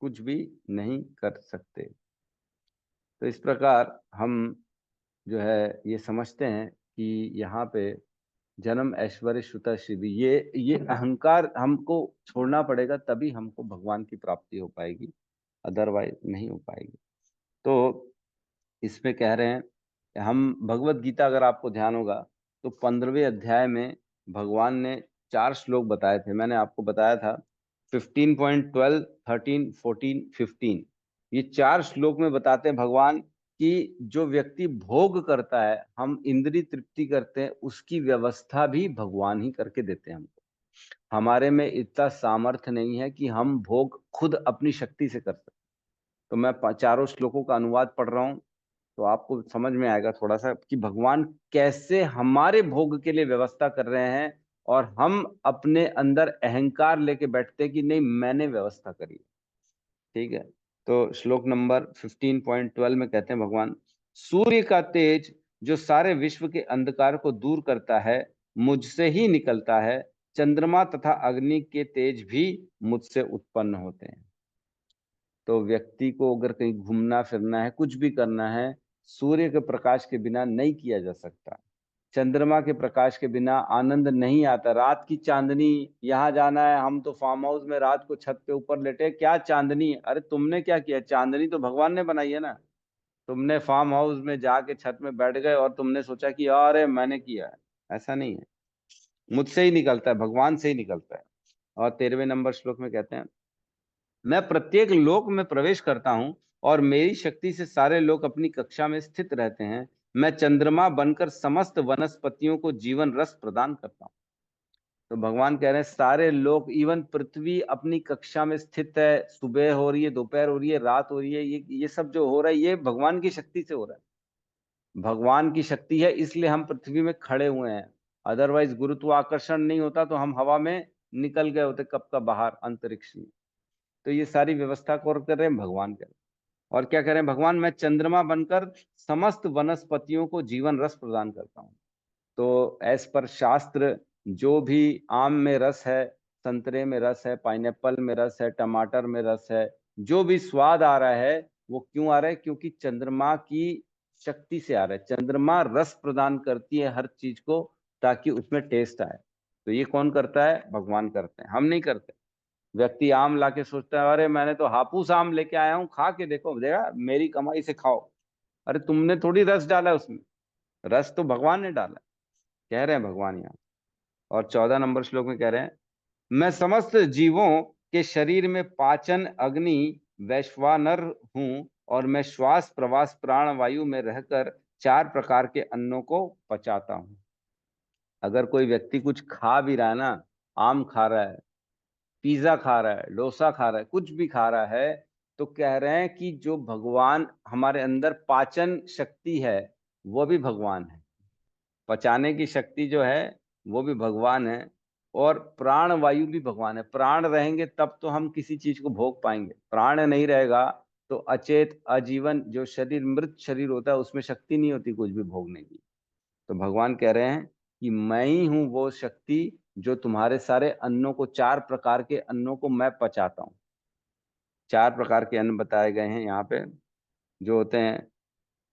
कुछ भी नहीं कर सकते। तो इस प्रकार हम जो है ये समझते हैं कि यहाँ पे जन्म ऐश्वर्य श्रुता शिवी, ये अहंकार हमको छोड़ना पड़ेगा, तभी हमको भगवान की प्राप्ति हो पाएगी, अदरवाइज नहीं हो पाएगी। तो इसमें कह रहे हैं, हम भगवत गीता अगर आपको ध्यान होगा तो 15वें अध्याय में भगवान ने 4 श्लोक बताए थे। मैंने आपको बताया था 15.12, 13, 14, 15, ये 4 श्लोक में बताते हैं भगवान कि जो व्यक्ति भोग करता है, हम इंद्रिय तृप्ति करते हैं, उसकी व्यवस्था भी भगवान ही करके देते हैं हमको। हमारे में इतना सामर्थ्य नहीं है कि हम भोग खुद अपनी शक्ति से कर सकते। तो मैं चारों श्लोकों का अनुवाद पढ़ रहा हूँ, तो आपको समझ में आएगा थोड़ा सा कि भगवान कैसे हमारे भोग के लिए व्यवस्था कर रहे हैं, और हम अपने अंदर अहंकार लेके बैठते हैं कि नहीं मैंने व्यवस्था करी। ठीक है, तो श्लोक नंबर 15.12 में कहते हैं भगवान, सूर्य का तेज जो सारे विश्व के अंधकार को दूर करता है मुझसे ही निकलता है, चंद्रमा तथा अग्नि के तेज भी मुझसे उत्पन्न होते हैं। तो व्यक्ति को अगर कहीं घूमना फिरना है, कुछ भी करना है, सूर्य के प्रकाश के बिना नहीं किया जा सकता। चंद्रमा के प्रकाश के बिना आनंद नहीं आता। रात की चांदनी, यहाँ जाना है, हम तो फार्म हाउस में रात को छत पे ऊपर लेटे, क्या चांदनी? अरे तुमने क्या किया? चांदनी तो भगवान ने बनाई है ना। तुमने फार्म हाउस में जाके छत में बैठ गए और तुमने सोचा कि अरे मैंने किया है। ऐसा नहीं है, मुझसे ही निकलता है, भगवान से ही निकलता है। और 13वें नंबर श्लोक में कहते हैं, मैं प्रत्येक लोक में प्रवेश करता हूं और मेरी शक्ति से सारे लोग अपनी कक्षा में स्थित रहते हैं। मैं चंद्रमा बनकर समस्त वनस्पतियों को जीवन रस प्रदान करता हूं। तो भगवान कह रहे हैं सारे लोग, इवन पृथ्वी अपनी कक्षा में स्थित है, सुबह हो रही है, दोपहर हो रही है, रात हो रही है, ये सब जो हो रहा है ये भगवान की शक्ति से हो रहा है। भगवान की शक्ति है इसलिए हम पृथ्वी में खड़े हुए हैं, अदरवाइज गुरुत्वाकर्षण नहीं होता तो हम हवा में निकल गए होते कब का बाहर अंतरिक्ष में। तो ये सारी व्यवस्था कौन कर रहे हैं? भगवान कर रहे हैं। और क्या कह रहे हैं भगवान? मैं चंद्रमा बनकर समस्त वनस्पतियों को जीवन रस प्रदान करता हूं। तो एज पर शास्त्र, जो भी आम में रस है, संतरे में रस है, पाइनएप्पल में रस है, टमाटर में रस है, जो भी स्वाद आ रहा है वो क्यों आ रहा है? क्योंकि चंद्रमा की शक्ति से आ रहा है। चंद्रमा रस प्रदान करती है हर चीज को ताकि उसमें टेस्ट आए। तो ये कौन करता है? भगवान करते हैं, हम नहीं करते। व्यक्ति आम लाके सोचता है अरे मैंने तो हापूस आम लेके आया हूँ, खा के देखो, देखा मेरी कमाई से खाओ। अरे तुमने थोड़ी रस डाला है उसमें, रस तो भगवान ने डाला है, कह रहे हैं भगवान यहाँ। और 14 नंबर श्लोक में कह रहे हैं, मैं समस्त जीवों के शरीर में पाचन अग्नि वैश्वानर हूं, और मैं श्वास प्रवास प्राण वायु में रहकर 4 प्रकार के अन्नों को पचाता हूं। अगर कोई व्यक्ति कुछ खा भी रहा है ना, आम खा रहा है, पिज्जा खा रहा है, डोसा खा रहा है, कुछ भी खा रहा है, तो कह रहे हैं कि जो भगवान हमारे अंदर पाचन शक्ति है वो भी भगवान है, पचाने की शक्ति जो है वो भी भगवान है, और प्राण वायु भी भगवान है। प्राण रहेंगे तब तो हम किसी चीज को भोग पाएंगे, प्राण नहीं रहेगा तो अचेत अजीवन जो शरीर, मृत शरीर होता है, उसमें शक्ति नहीं होती कुछ भी भोगने की। तो भगवान कह रहे हैं कि मैं ही हूं वो शक्ति जो तुम्हारे सारे अन्नों को, 4 प्रकार के अन्नों को मैं पचाता हूं। 4 प्रकार के अन्न बताए गए हैं यहाँ पे, जो होते हैं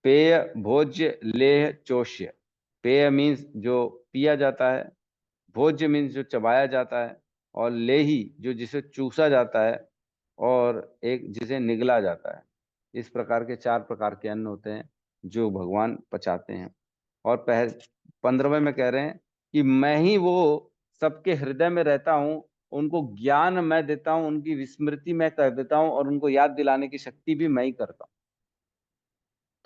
पेय, भोज्य, लेह, चोष्य। पेय मीन्स जो पिया जाता है, भोज्य मीन्स जो चबाया जाता है, और लेही जो जिसे चूसा जाता है, और एक जिसे निगला जाता है। इस प्रकार के 4 प्रकार के अन्न होते हैं जो भगवान पचाते हैं। और 15वें में कह रहे हैं कि मैं ही वो सबके हृदय में रहता हूँ, उनको ज्ञान मैं देता हूँ, उनकी विस्मृति मैं कर देता हूँ, और उनको याद दिलाने की शक्ति भी मैं ही करता हूँ।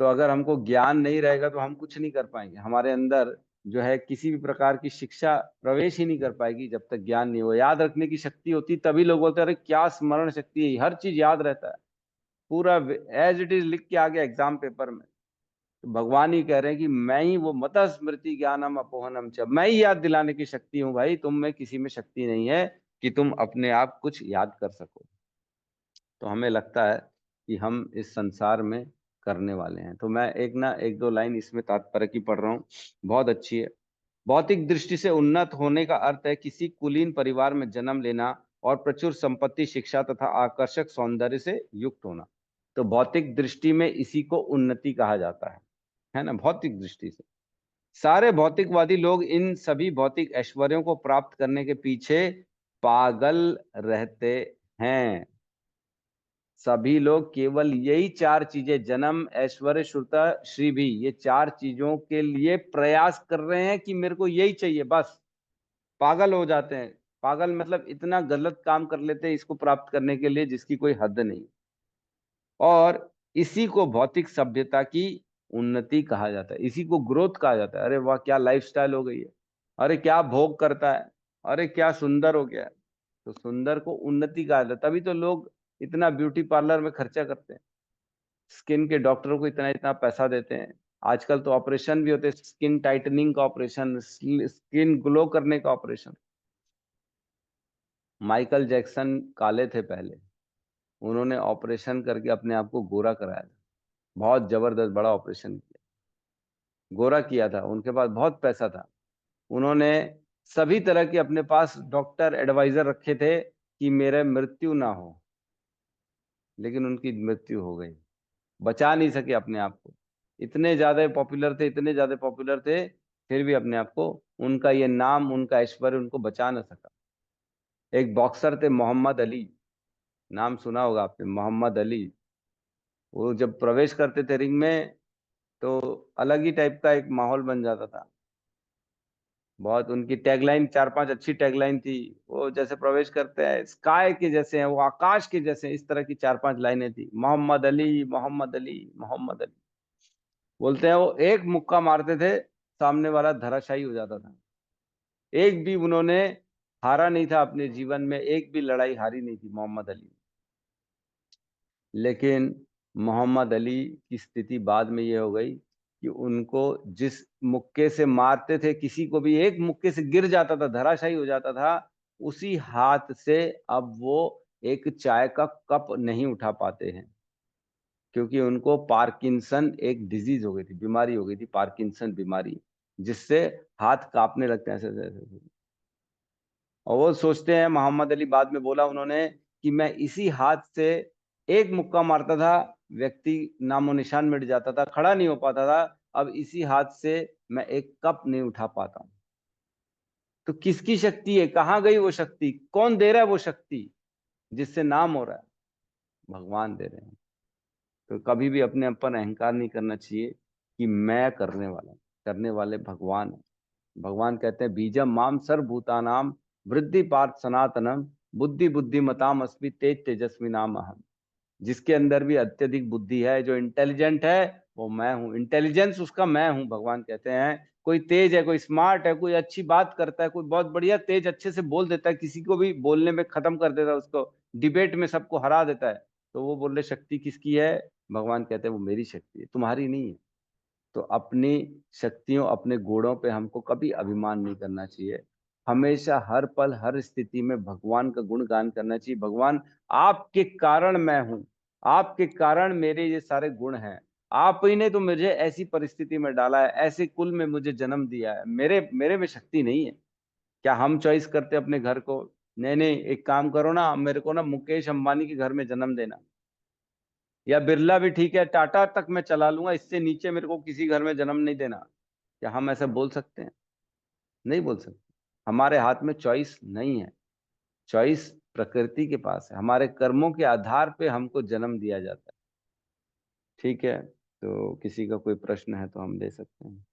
तो अगर हमको ज्ञान नहीं रहेगा तो हम कुछ नहीं कर पाएंगे, हमारे अंदर जो है किसी भी प्रकार की शिक्षा प्रवेश ही नहीं कर पाएगी जब तक ज्ञान नहीं हो। याद रखने की शक्ति होती तभी लोग बोलते हैं अरे क्या स्मरण शक्ति है, हर चीज याद रहता है, पूरा एज इट इज लिख के आ गया एग्जाम पेपर में। तो भगवान ही कह रहे हैं कि मैं ही वो मत स्मृति ज्ञानम अपोहनम च, मैं ही याद दिलाने की शक्ति हूँ भाई, तुम में किसी में शक्ति नहीं है कि तुम अपने आप कुछ याद कर सको। तो हमें लगता है कि हम इस संसार में करने वाले हैं। तो मैं एक दो लाइन इसमें तात्पर्य की पढ़ रहा हूँ, बहुत अच्छी है। भौतिक दृष्टि से उन्नत होने का अर्थ है किसी कुलीन परिवार में जन्म लेना और प्रचुर संपत्ति, शिक्षा तथा आकर्षक सौंदर्य से युक्त होना। तो भौतिक दृष्टि में इसी को उन्नति कहा जाता है ना, भौतिक दृष्टि से। सारे भौतिकवादी लोग इन सभी भौतिक ऐश्वर्यों को प्राप्त करने के पीछे पागल रहते हैं। सभी लोग केवल यही 4 चीजें, जन्म, ऐश्वर्य, श्रुता, श्री भी, ये 4 चीजों के लिए प्रयास कर रहे हैं कि मेरे को यही चाहिए बस। पागल हो जाते हैं, पागल मतलब इतना गलत काम कर लेते हैं इसको प्राप्त करने के लिए जिसकी कोई हद नहीं। और इसी को भौतिक सभ्यता की उन्नति कहा जाता है, इसी को ग्रोथ कहा जाता है। अरे वाह क्या लाइफस्टाइल हो गई है, अरे क्या भोग करता है, अरे क्या सुंदर हो गया है। तो सुंदर को उन्नति कहा जाता है, तभी तो लोग इतना ब्यूटी पार्लर में खर्चा करते हैं, स्किन के डॉक्टरों को इतना इतना पैसा देते हैं। आजकल तो ऑपरेशन भी होते हैं, स्किन टाइटनिंग का ऑपरेशन, स्किन ग्लो करने का ऑपरेशन। माइकल जैक्सन काले थे पहले, उन्होंने ऑपरेशन करके अपने आप को गोरा कराया था, बहुत जबरदस्त बड़ा ऑपरेशन किया, गोरा किया था। उनके पास बहुत पैसा था, उन्होंने सभी तरह के अपने पास डॉक्टर एडवाइजर रखे थे कि मेरे मृत्यु ना हो, लेकिन उनकी मृत्यु हो गई, बचा नहीं सके अपने आप को। इतने ज्यादा पॉपुलर थे, इतने ज्यादा पॉपुलर थे, फिर भी अपने आप को, उनका ये नाम, उनका ऐश्वर्य उनको बचा ना सका। एक बॉक्सर थे मोहम्मद अली, नाम सुना होगा आपने, मोहम्मद अली। वो जब प्रवेश करते थे रिंग में तो अलग ही टाइप का एक माहौल बन जाता था। बहुत उनकी टैगलाइन, 4-5 अच्छी टैगलाइन थी। वो जैसे प्रवेश करते हैं स्काई के जैसे हैं, वो आकाश के जैसे हैं, इस तरह की 4-5 लाइनें थी, मोहम्मद अली, मोहम्मद अली, मोहम्मद अली। बोलते हैं वो एक मुक्का मारते थे, सामने वाला धराशायी हो जाता था। एक भी उन्होंने हारा नहीं था अपने जीवन में, एक भी लड़ाई हारी नहीं थी मोहम्मद अली। लेकिन मोहम्मद अली की स्थिति बाद में ये हो गई कि उनको जिस मुक्के से मारते थे, किसी को भी एक मुक्के से गिर जाता था, धराशायी हो जाता था, उसी हाथ से अब वो एक चाय का कप नहीं उठा पाते हैं, क्योंकि उनको पार्किंसन एक डिजीज हो गई थी, बीमारी हो गई थी, पार्किंसन बीमारी, जिससे हाथ कांपने लगते हैं ऐसे ऐसे ऐसे। और वो सोचते हैं, मोहम्मद अली बाद में बोला उन्होंने कि मैं इसी हाथ से एक मुक्का मारता था, व्यक्ति नामो निशान मिट जाता था, खड़ा नहीं हो पाता था, अब इसी हाथ से मैं एक कप नहीं उठा पाता हूं। तो किसकी शक्ति है, कहां गई वो शक्ति, कौन दे रहा है वो शक्ति? जिससे नाम हो रहा है, भगवान दे रहे हैं। तो कभी भी अपने ऊपर अहंकार नहीं करना चाहिए कि मैं करने वाला हूं। करने वाले भगवान है। भगवान कहते हैं बीजम माम सर्वभूतानाम वृद्धि पार्थ सनातनम बुद्धि बुद्धिमताम अस्मि तेज तेजस्वी नाम अहम। जिसके अंदर भी अत्यधिक बुद्धि है, जो इंटेलिजेंट है, वो मैं हूँ। इंटेलिजेंस उसका मैं हूँ। भगवान कहते हैं कोई तेज है, कोई स्मार्ट है, कोई अच्छी बात करता है, कोई बहुत बढ़िया तेज अच्छे से बोल देता है, किसी को भी बोलने में खत्म कर देता है, उसको डिबेट में सबको हरा देता है, तो वो बोल रहे शक्ति किसकी है? भगवान कहते हैं वो मेरी शक्ति है, तुम्हारी नहीं है। तो अपनी शक्तियों, अपने गुणों पे हमको कभी अभिमान नहीं करना चाहिए। हमेशा हर पल हर स्थिति में भगवान का गुणगान करना चाहिए। भगवान आपके कारण मैं हूं, आपके कारण मेरे ये सारे गुण हैं। आप ही ने तो मुझे ऐसी परिस्थिति में डाला है, ऐसे कुल में मुझे जन्म दिया है। मेरे मेरे में शक्ति नहीं है। क्या हम चॉइस करते अपने घर को? नहीं नहीं, एक काम करो ना, मेरे को ना मुकेश अंबानी के घर में जन्म देना, या बिरला भी ठीक है, टाटा तक मैं चला लूंगा, इससे नीचे मेरे को किसी घर में जन्म नहीं देना। क्या हम ऐसा बोल सकते हैं? नहीं बोल सकते। हमारे हाथ में चॉइस नहीं है। चॉइस प्रकृति के पास है। हमारे कर्मों के आधार पे हमको जन्म दिया जाता है। ठीक है, तो किसी का कोई प्रश्न है तो हम ले सकते हैं।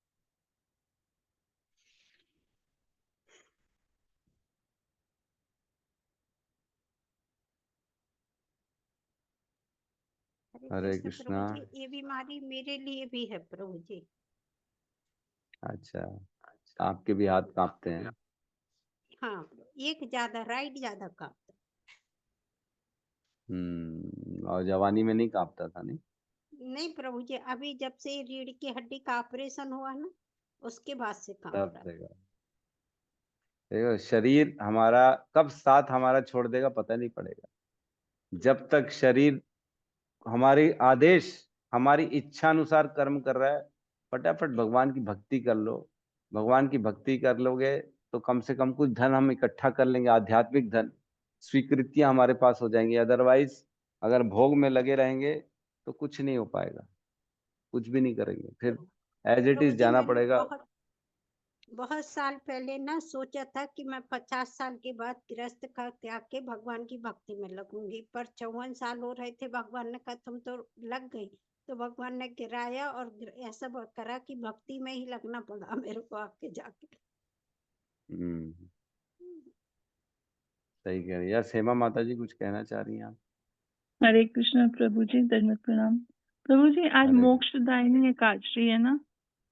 हरे कृष्ण कृष्णा। प्रभु जी, ये बीमारी मेरे लिए भी है प्रभु जी। अच्छा, आपके भी हाथ कांपते हैं? हाँ, एक ज्यादा राइट ज्यादा कांपता। और जवानी में नहीं कांपता था? नहीं नहीं प्रभु जी, अभी जब से रीढ़ की हड्डी का ऑपरेशन हुआ ना, उसके बाद से कांप तब रहा। से देखो, शरीर हमारा कब साथ हमारा छोड़ देगा पता नहीं पड़ेगा। जब तक शरीर हमारी आदेश, हमारी इच्छा अनुसार कर्म कर रहा है, फटाफट भगवान की भक्ति कर लो। भगवान की भक्ति कर लोगे तो कम से कम कुछ धन हम इकट्ठा कर लेंगे, आध्यात्मिक धन, स्वीकृतियां हमारे पास हो जाएंगी। अदरवाइज अगर भोग में लगे रहेंगे तो कुछ नहीं हो पाएगा, कुछ भी नहीं करेंगे, फिर एज इट प्रभु इज जी, जाना मैंने पड़ेगा। बहुत बहुत साल पहले ना सोचा था कि मैं 50 साल के बाद गृहस्थ का त्याग के भगवान की भक्ति में लगूंगी, पर 54 साल हो रहे थे। भगवान ने कहा तुम तो लग गई, तो भगवान ने गिराया और ऐसा करा कि भक्ति में ही लगना पड़ा मेरे को आके जाके। हम्म, सही कह रही है यार। सेमा माता जी कुछ कहना चाह रही हैं आप? हरे कृष्ण प्रभु जी, दंडवत प्रणाम। प्रभु जी, आज अरे मोक्षदायिनी एकादशी है ना,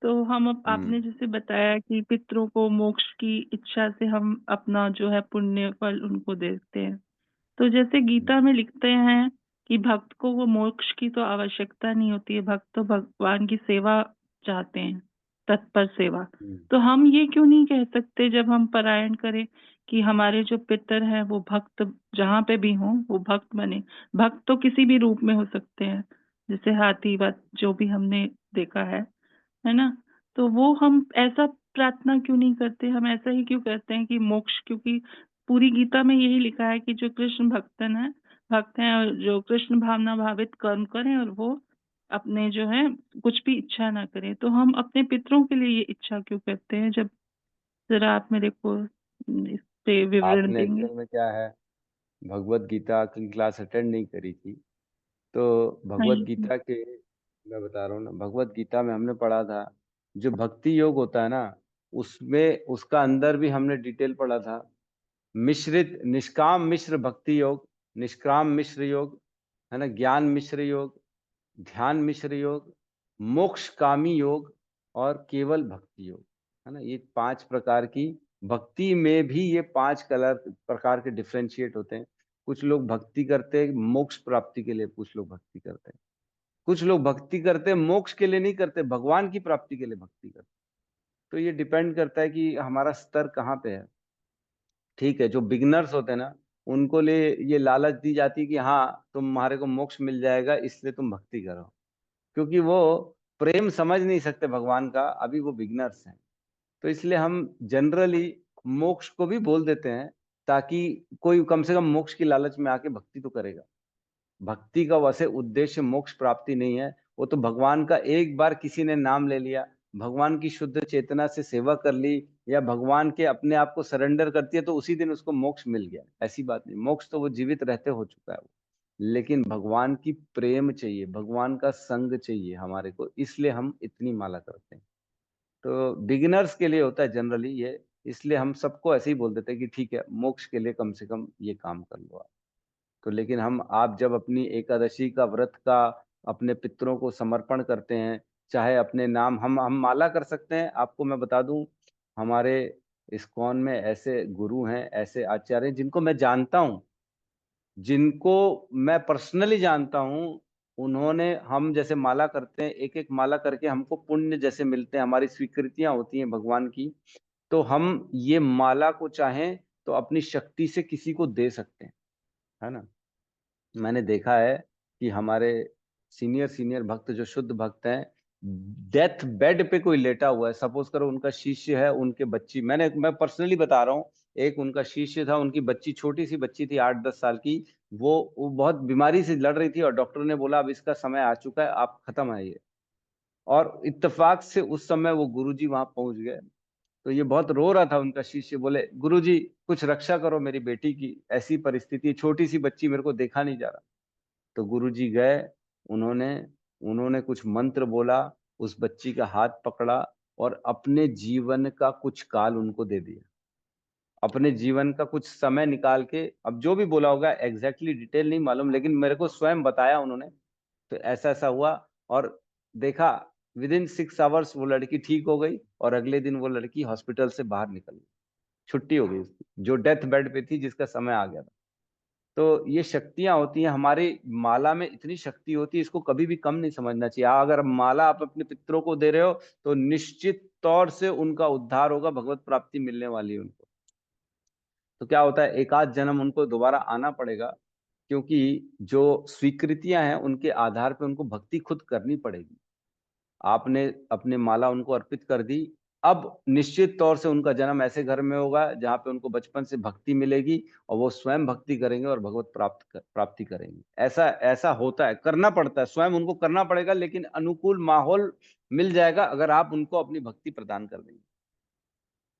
तो हम आपने जैसे बताया कि पितरों को मोक्ष की इच्छा से हम अपना जो है पुण्य फल उनको देते हैं। तो जैसे गीता में लिखते हैं कि भक्त को वो मोक्ष की तो आवश्यकता नहीं होती है, भक्त तो भगवान की सेवा चाहते हैं, तत्पर सेवा। तो हम ये क्यों नहीं कह सकते जब हम पारायण करें कि हमारे जो पितर हैं वो भक्त जहाँ पे भी हों वो भक्त बने। भक्त तो किसी भी रूप में हो सकते हैं, जैसे हाथी व जो भी हमने देखा है ना। तो वो हम ऐसा प्रार्थना क्यों नहीं करते? हम ऐसा ही क्यों कहते हैं कि मोक्ष? क्योंकि पूरी गीता में यही लिखा है कि जो कृष्ण भक्त हैं और जो कृष्ण भावना भावित कर्म करें और वो अपने जो है कुछ भी इच्छा ना करें। तो हम अपने पितरों के लिए ये इच्छा क्यों करते हैं? जब जरा आप मेरे को इस पे विवरण आपने देंगे? एक्चुअल में क्या है, भगवत गीता की क्लास अटेंड नहीं करी थी। तो हाँ भगवत गीता के, मैं बता रहा हूँ ना, भगवत गीता में हमने पढ़ा था जो भक्ति योग होता है ना, उसमें उसका अंदर भी हमने डिटेल पढ़ा था। मिश्रित निष्काम मिश्र भक्ति योग, निष्काम मिश्र योग, है ना, ज्ञान मिश्र योग, ध्यान मिश्र योग, मोक्ष कामी योग, और केवल भक्ति योग, है ना। ये 5 प्रकार की भक्ति में भी ये 5 कलर प्रकार के डिफ्रेंशिएट होते हैं। कुछ लोग भक्ति करते हैं मोक्ष प्राप्ति के लिए, कुछ लोग भक्ति करते हैं, कुछ लोग भक्ति करते हैं मोक्ष के लिए नहीं करते, भगवान की प्राप्ति के लिए भक्ति करते हैं। तो ये डिपेंड करता है कि हमारा स्तर कहाँ पे है। ठीक है, जो बिगनर्स होते हैं ना, उनको लिए ये लालच दी जाती है कि हाँ तुम्हारे को मोक्ष मिल जाएगा इसलिए तुम भक्ति करो, क्योंकि वो प्रेम समझ नहीं सकते भगवान का, अभी वो बिगनर्स हैं। तो इसलिए हम जनरली मोक्ष को भी बोल देते हैं, ताकि कोई कम से कम मोक्ष की लालच में आके भक्ति तो करेगा। भक्ति का वैसे उद्देश्य मोक्ष प्राप्ति नहीं है, वो तो भगवान का एक बार किसी ने नाम ले लिया, भगवान की शुद्ध चेतना से सेवा कर ली या भगवान के अपने आप को सरेंडर करती है तो उसी दिन उसको मोक्ष मिल गया, ऐसी बात नहीं। मोक्ष तो वो जीवित रहते हो चुका है वो, लेकिन भगवान की प्रेम चाहिए, भगवान का संग चाहिए हमारे को, इसलिए हम इतनी माला करते हैं। तो बिगिनर्स के लिए होता है जनरली ये, इसलिए हम सबको ऐसे ही बोल देते हैं कि ठीक है मोक्ष के लिए कम से कम ये काम कर लो आप। तो लेकिन आप जब अपनी एकादशी का व्रत का अपने पितरों को समर्पण करते हैं, चाहे अपने नाम हम माला कर सकते हैं। आपको मैं बता दूं, हमारे इस्कॉन में ऐसे गुरु हैं, ऐसे आचार्य हैं, जिनको मैं जानता हूं, जिनको मैं पर्सनली जानता हूं, उन्होंने, हम जैसे माला करते हैं, एक एक माला करके हमको पुण्य जैसे मिलते हैं, हमारी स्वीकृतियां होती हैं भगवान की, तो हम ये माला को चाहें तो अपनी शक्ति से किसी को दे सकते हैं, है ना। मैंने देखा है कि हमारे सीनियर सीनियर भक्त जो शुद्ध भक्त हैं, डेथ बेड पे कोई लेटा हुआ है, सपोज करो उनका शिष्य है, उनके बच्ची, मैं पर्सनली बता रहा हूँ, एक उनका शिष्य था, उनकी बच्ची, छोटी सी बच्ची थी 8-10 साल की, वो बहुत बीमारी से लड़ रही थी और डॉक्टर ने बोला अब इसका समय आ चुका है, आप खत्म है ये। और इत्तेफाक से उस समय वो गुरुजी वहां पहुंच गए। तो ये बहुत रो रहा था उनका शिष्य, बोले गुरुजी कुछ रक्षा करो मेरी बेटी की, ऐसी परिस्थिति, छोटी सी बच्ची, मेरे को देखा नहीं जा रहा। तो गुरुजी गए, उन्होंने उन्होंने कुछ मंत्र बोला, उस बच्ची का हाथ पकड़ा और अपने जीवन का कुछ काल उनको दे दिया, अपने जीवन का कुछ समय निकाल के। अब जो भी बोला होगा एग्जैक्टली डिटेल नहीं मालूम, लेकिन मेरे को स्वयं बताया उन्होंने। तो ऐसा ऐसा हुआ और देखा, विदिन 6 आवर्स वो लड़की ठीक हो गई और अगले दिन वो लड़की हॉस्पिटल से बाहर निकल गई, छुट्टी हो गई उसकी, जो डेथ बेड पे थी, जिसका समय आ गया था। तो ये शक्तियां होती हैं हमारी माला में, इतनी शक्ति होती है, इसको कभी भी कम नहीं समझना चाहिए। अगर माला आप अपने पितरों को दे रहे हो तो निश्चित तौर से उनका उद्धार होगा, भगवत प्राप्ति मिलने वाली है उनको। तो क्या होता है, एक आध जन्म उनको दोबारा आना पड़ेगा, क्योंकि जो स्वीकृतियां हैं उनके आधार पर उनको भक्ति खुद करनी पड़ेगी। आपने अपने माला उनको अर्पित कर दी, अब निश्चित तौर से उनका जन्म ऐसे घर में होगा जहाँ पे उनको बचपन से भक्ति मिलेगी और वो स्वयं भक्ति करेंगे और भगवत प्राप्ति करेंगे। ऐसा ऐसा होता है, करना पड़ता है, स्वयं उनको करना पड़ेगा, लेकिन अनुकूल माहौल मिल जाएगा अगर आप उनको अपनी भक्ति प्रदान कर देंगे।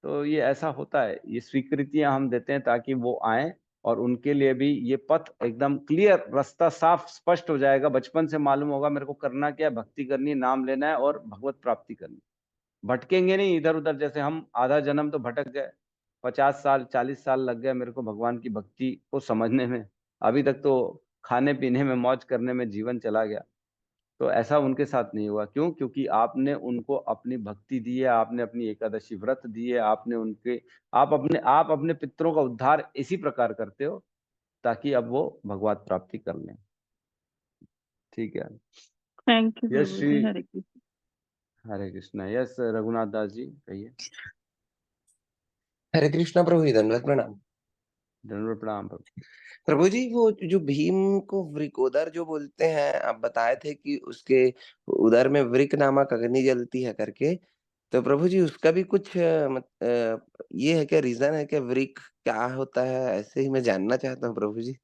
तो ये ऐसा होता है, ये स्वीकृतियां हम देते हैं ताकि वो आए और उनके लिए भी ये पथ एकदम क्लियर, रास्ता साफ स्पष्ट हो जाएगा, बचपन से मालूम होगा मेरे को करना क्या है, भक्ति करनी है, नाम लेना है और भगवत प्राप्ति करनी। भटकेंगे नहीं इधर उधर, जैसे हम आधा जन्म तो भटक गए, 50 साल 40 साल लग गए मेरे को भगवान की भक्ति को समझने में, अभी तक तो खाने पीने में मौज करने में जीवन चला गया। तो ऐसा उनके साथ नहीं हुआ, क्यों? क्योंकि आपने उनको अपनी भक्ति दी है, आपने अपनी एकादशी व्रत दी है, आपने उनके आप अपने पितरों का उद्धार इसी प्रकार करते हो ताकि अब वो भगवत प्राप्ति कर लें। ठीक है, thank you yes Prabhu Shri ji. Hare Krishna. Hare Krishna. Yes Raghunath Das ji कहिए। हरे कृष्णा प्रभु जी, दंडवत प्रणाम। धन्यवाद, प्रणाम प्रभु। प्रभु जी, वो जो भीम को वृकोदर जो बोलते हैं, आप बताए थे कि उसके उदर में वृक नामक अग्नि जलती है करके, तो प्रभु जी उसका भी कुछ ये है क्या, रीजन है क्या, वृक क्या होता है? ऐसे ही मैं जानना चाहता हूँ प्रभु जी।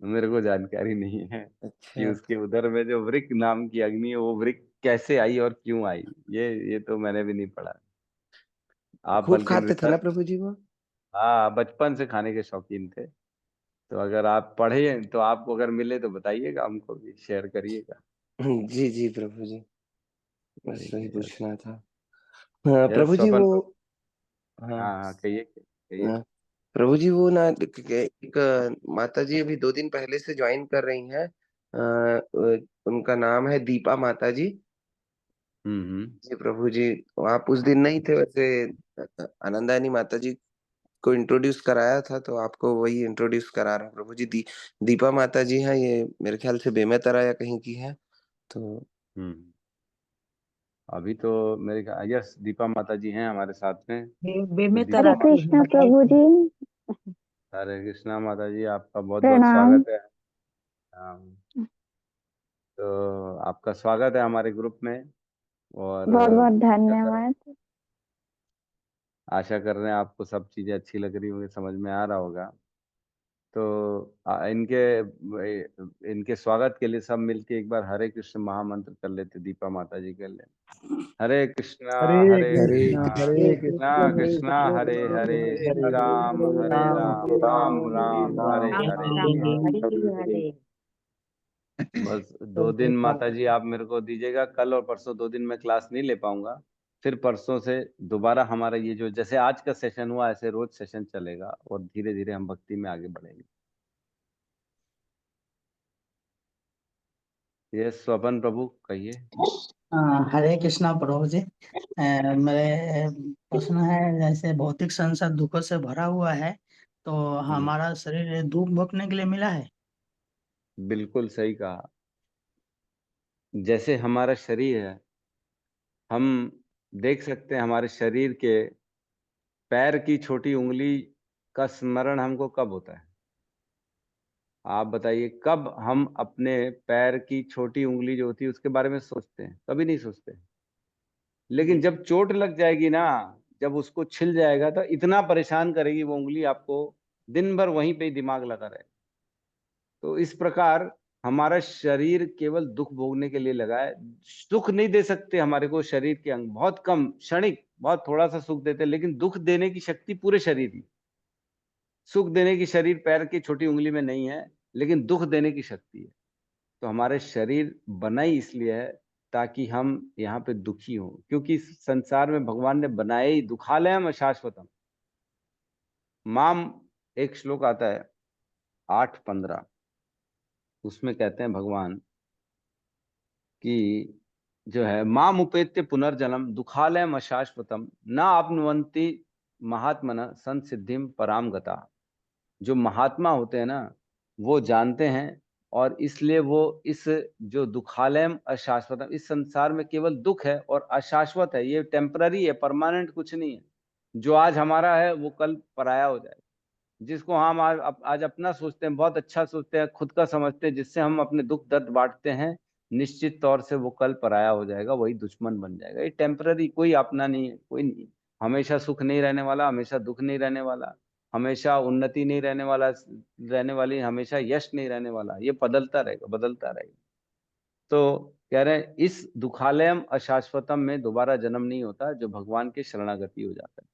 मेरे को जानकारी नहीं है कि अच्छा, उसके उदर में जो वृक नाम की अग्नि है, वो वृक कैसे आई और क्यों आई, ये तो मैंने भी नहीं पढ़ा। आप खूब बल्कि खाते थे ना रिसर्च, प्रभु जी वो? हाँ बचपन से खाने के शौकीन थे। तो अगर आप पढ़े तो आपको अगर मिले तो बताइएगा, हमको भी शेयर करिएगा। जी जी प्रभु जी, बस ठीक वही है। यस पूछना था। हाँ यस प्रभु जी, स्वपन वो, प्रभु। हाँ, हाँ हाँ कहिए कहिए। हाँ प्रभु जी, वो ना एक माता जी अभी 2 दिन पहले से ज्वाइन कर रही हैं। उनका नाम है दीपा माता जी। हम्म। जी प्रभु जी, आप उस दिन नहीं थे वैसे। आनंदानी माता जी को इंट्रोड्यूस कराया था, तो आपको वही इंट्रोड्यूस करा रहा हूँ प्रभु जी। दीपा माता जी हैं, ये मेरे ख्याल से बेमेतरा या कहीं की है तो। हम्म। अभी तो मेरे ख्याल, यस दीपा माता जी हैं हमारे साथ में। तो में दीपा तरह हरे माता, की कृष्णा बताई प्रभु थी। जी। हरे कृष्णा माता जी, आपका बहुत बहुत प्रणाम। स्वागत है। तो आपका स्वागत है हमारे ग्रुप में। और बहुत बहुत आशा कर धन्यवाद। आशा कर रहे हैं आपको सब चीजें अच्छी लग रही होंगी, समझ में आ रहा होगा। तो इनके स्वागत के लिए सब मिलके एक बार हरे कृष्ण महामंत्र कर लेते। दीपा माता जी कर ले। हरे कृष्णा हरे हरे कृष्णा कृष्णा हरे कृष्णा कृष्णा कृष्णा हरे हरे हरे राम हरे राम राम राम हरे हरे। हरे। बस 2 दिन माता जी आप मेरे को दीजिएगा, कल और परसों 2 दिन मैं क्लास नहीं ले पाऊंगा। फिर परसों से दोबारा हमारा ये जो जैसे आज का सेशन हुआ ऐसे रोज सेशन चलेगा और धीरे धीरे हम भक्ति में आगे बढ़ेंगे। ये स्वपन प्रभु कहिए। हरे कृष्णा प्रभु जी। मेरे प्रश्न है, जैसे भौतिक संसार दुखों से भरा हुआ है, तो हमारा शरीर दुख भोगने के लिए मिला है। बिल्कुल सही कहा। जैसे हमारा शरीर है, हम देख सकते हैं हमारे शरीर के पैर की छोटी उंगली का स्मरण हमको कब होता है? आप बताइए, कब हम अपने पैर की छोटी उंगली जो होती है उसके बारे में सोचते हैं? कभी नहीं सोचते। लेकिन जब चोट लग जाएगी ना, जब उसको छिल जाएगा तो इतना परेशान करेगी वो उंगली आपको, दिन भर वहीं पे ही दिमाग लगा रहे। तो इस प्रकार हमारा शरीर केवल दुख भोगने के लिए लगा है। सुख नहीं दे सकते हमारे को शरीर के अंग, बहुत कम, क्षणिक, बहुत थोड़ा सा सुख देते हैं, लेकिन दुख देने की शक्ति पूरे शरीर की। सुख देने की शरीर पैर की छोटी उंगली में नहीं है, लेकिन दुख देने की शक्ति है। तो हमारे शरीर बना ही इसलिए है ताकि हम यहाँ पे दुखी हों, क्योंकि इस संसार में भगवान ने बनाया ही दुखालयम अशाश्वतम। माम एक श्लोक आता है 8:15, उसमें कहते हैं भगवान कि जो है माम उपेत्य पुनर्जन्म दुखालयम अशाश्वतम न आपनुवन्ति महात्मन संसिद्धिम पराम गता। जो महात्मा होते हैं ना, वो जानते हैं और इसलिए वो इस जो दुखालयम अशाश्वतम, इस संसार में केवल दुख है और अशाश्वत है, ये टेम्पररी है, परमानेंट कुछ नहीं है। जो आज हमारा है वो कल पराया हो जाएगा। जिसको हम आज अपना सोचते हैं, बहुत अच्छा सोचते हैं, खुद का समझते हैं, जिससे हम अपने दुख दर्द बांटते हैं, निश्चित तौर से वो कल पराया हो जाएगा, वही दुश्मन बन जाएगा। ये टेम्पररी, कोई अपना नहीं है, कोई नहीं। हमेशा सुख नहीं रहने वाला, हमेशा दुख नहीं रहने वाला, हमेशा उन्नति नहीं रहने वाला, रहने वाली, हमेशा यश नहीं रहने वाला। ये बदलता रहेगा, बदलता रहेगा। तो कह रहे हैं इस दुखालयम अशाश्वतम में दोबारा जन्म नहीं होता, जो भगवान के शरणागति हो जाता है।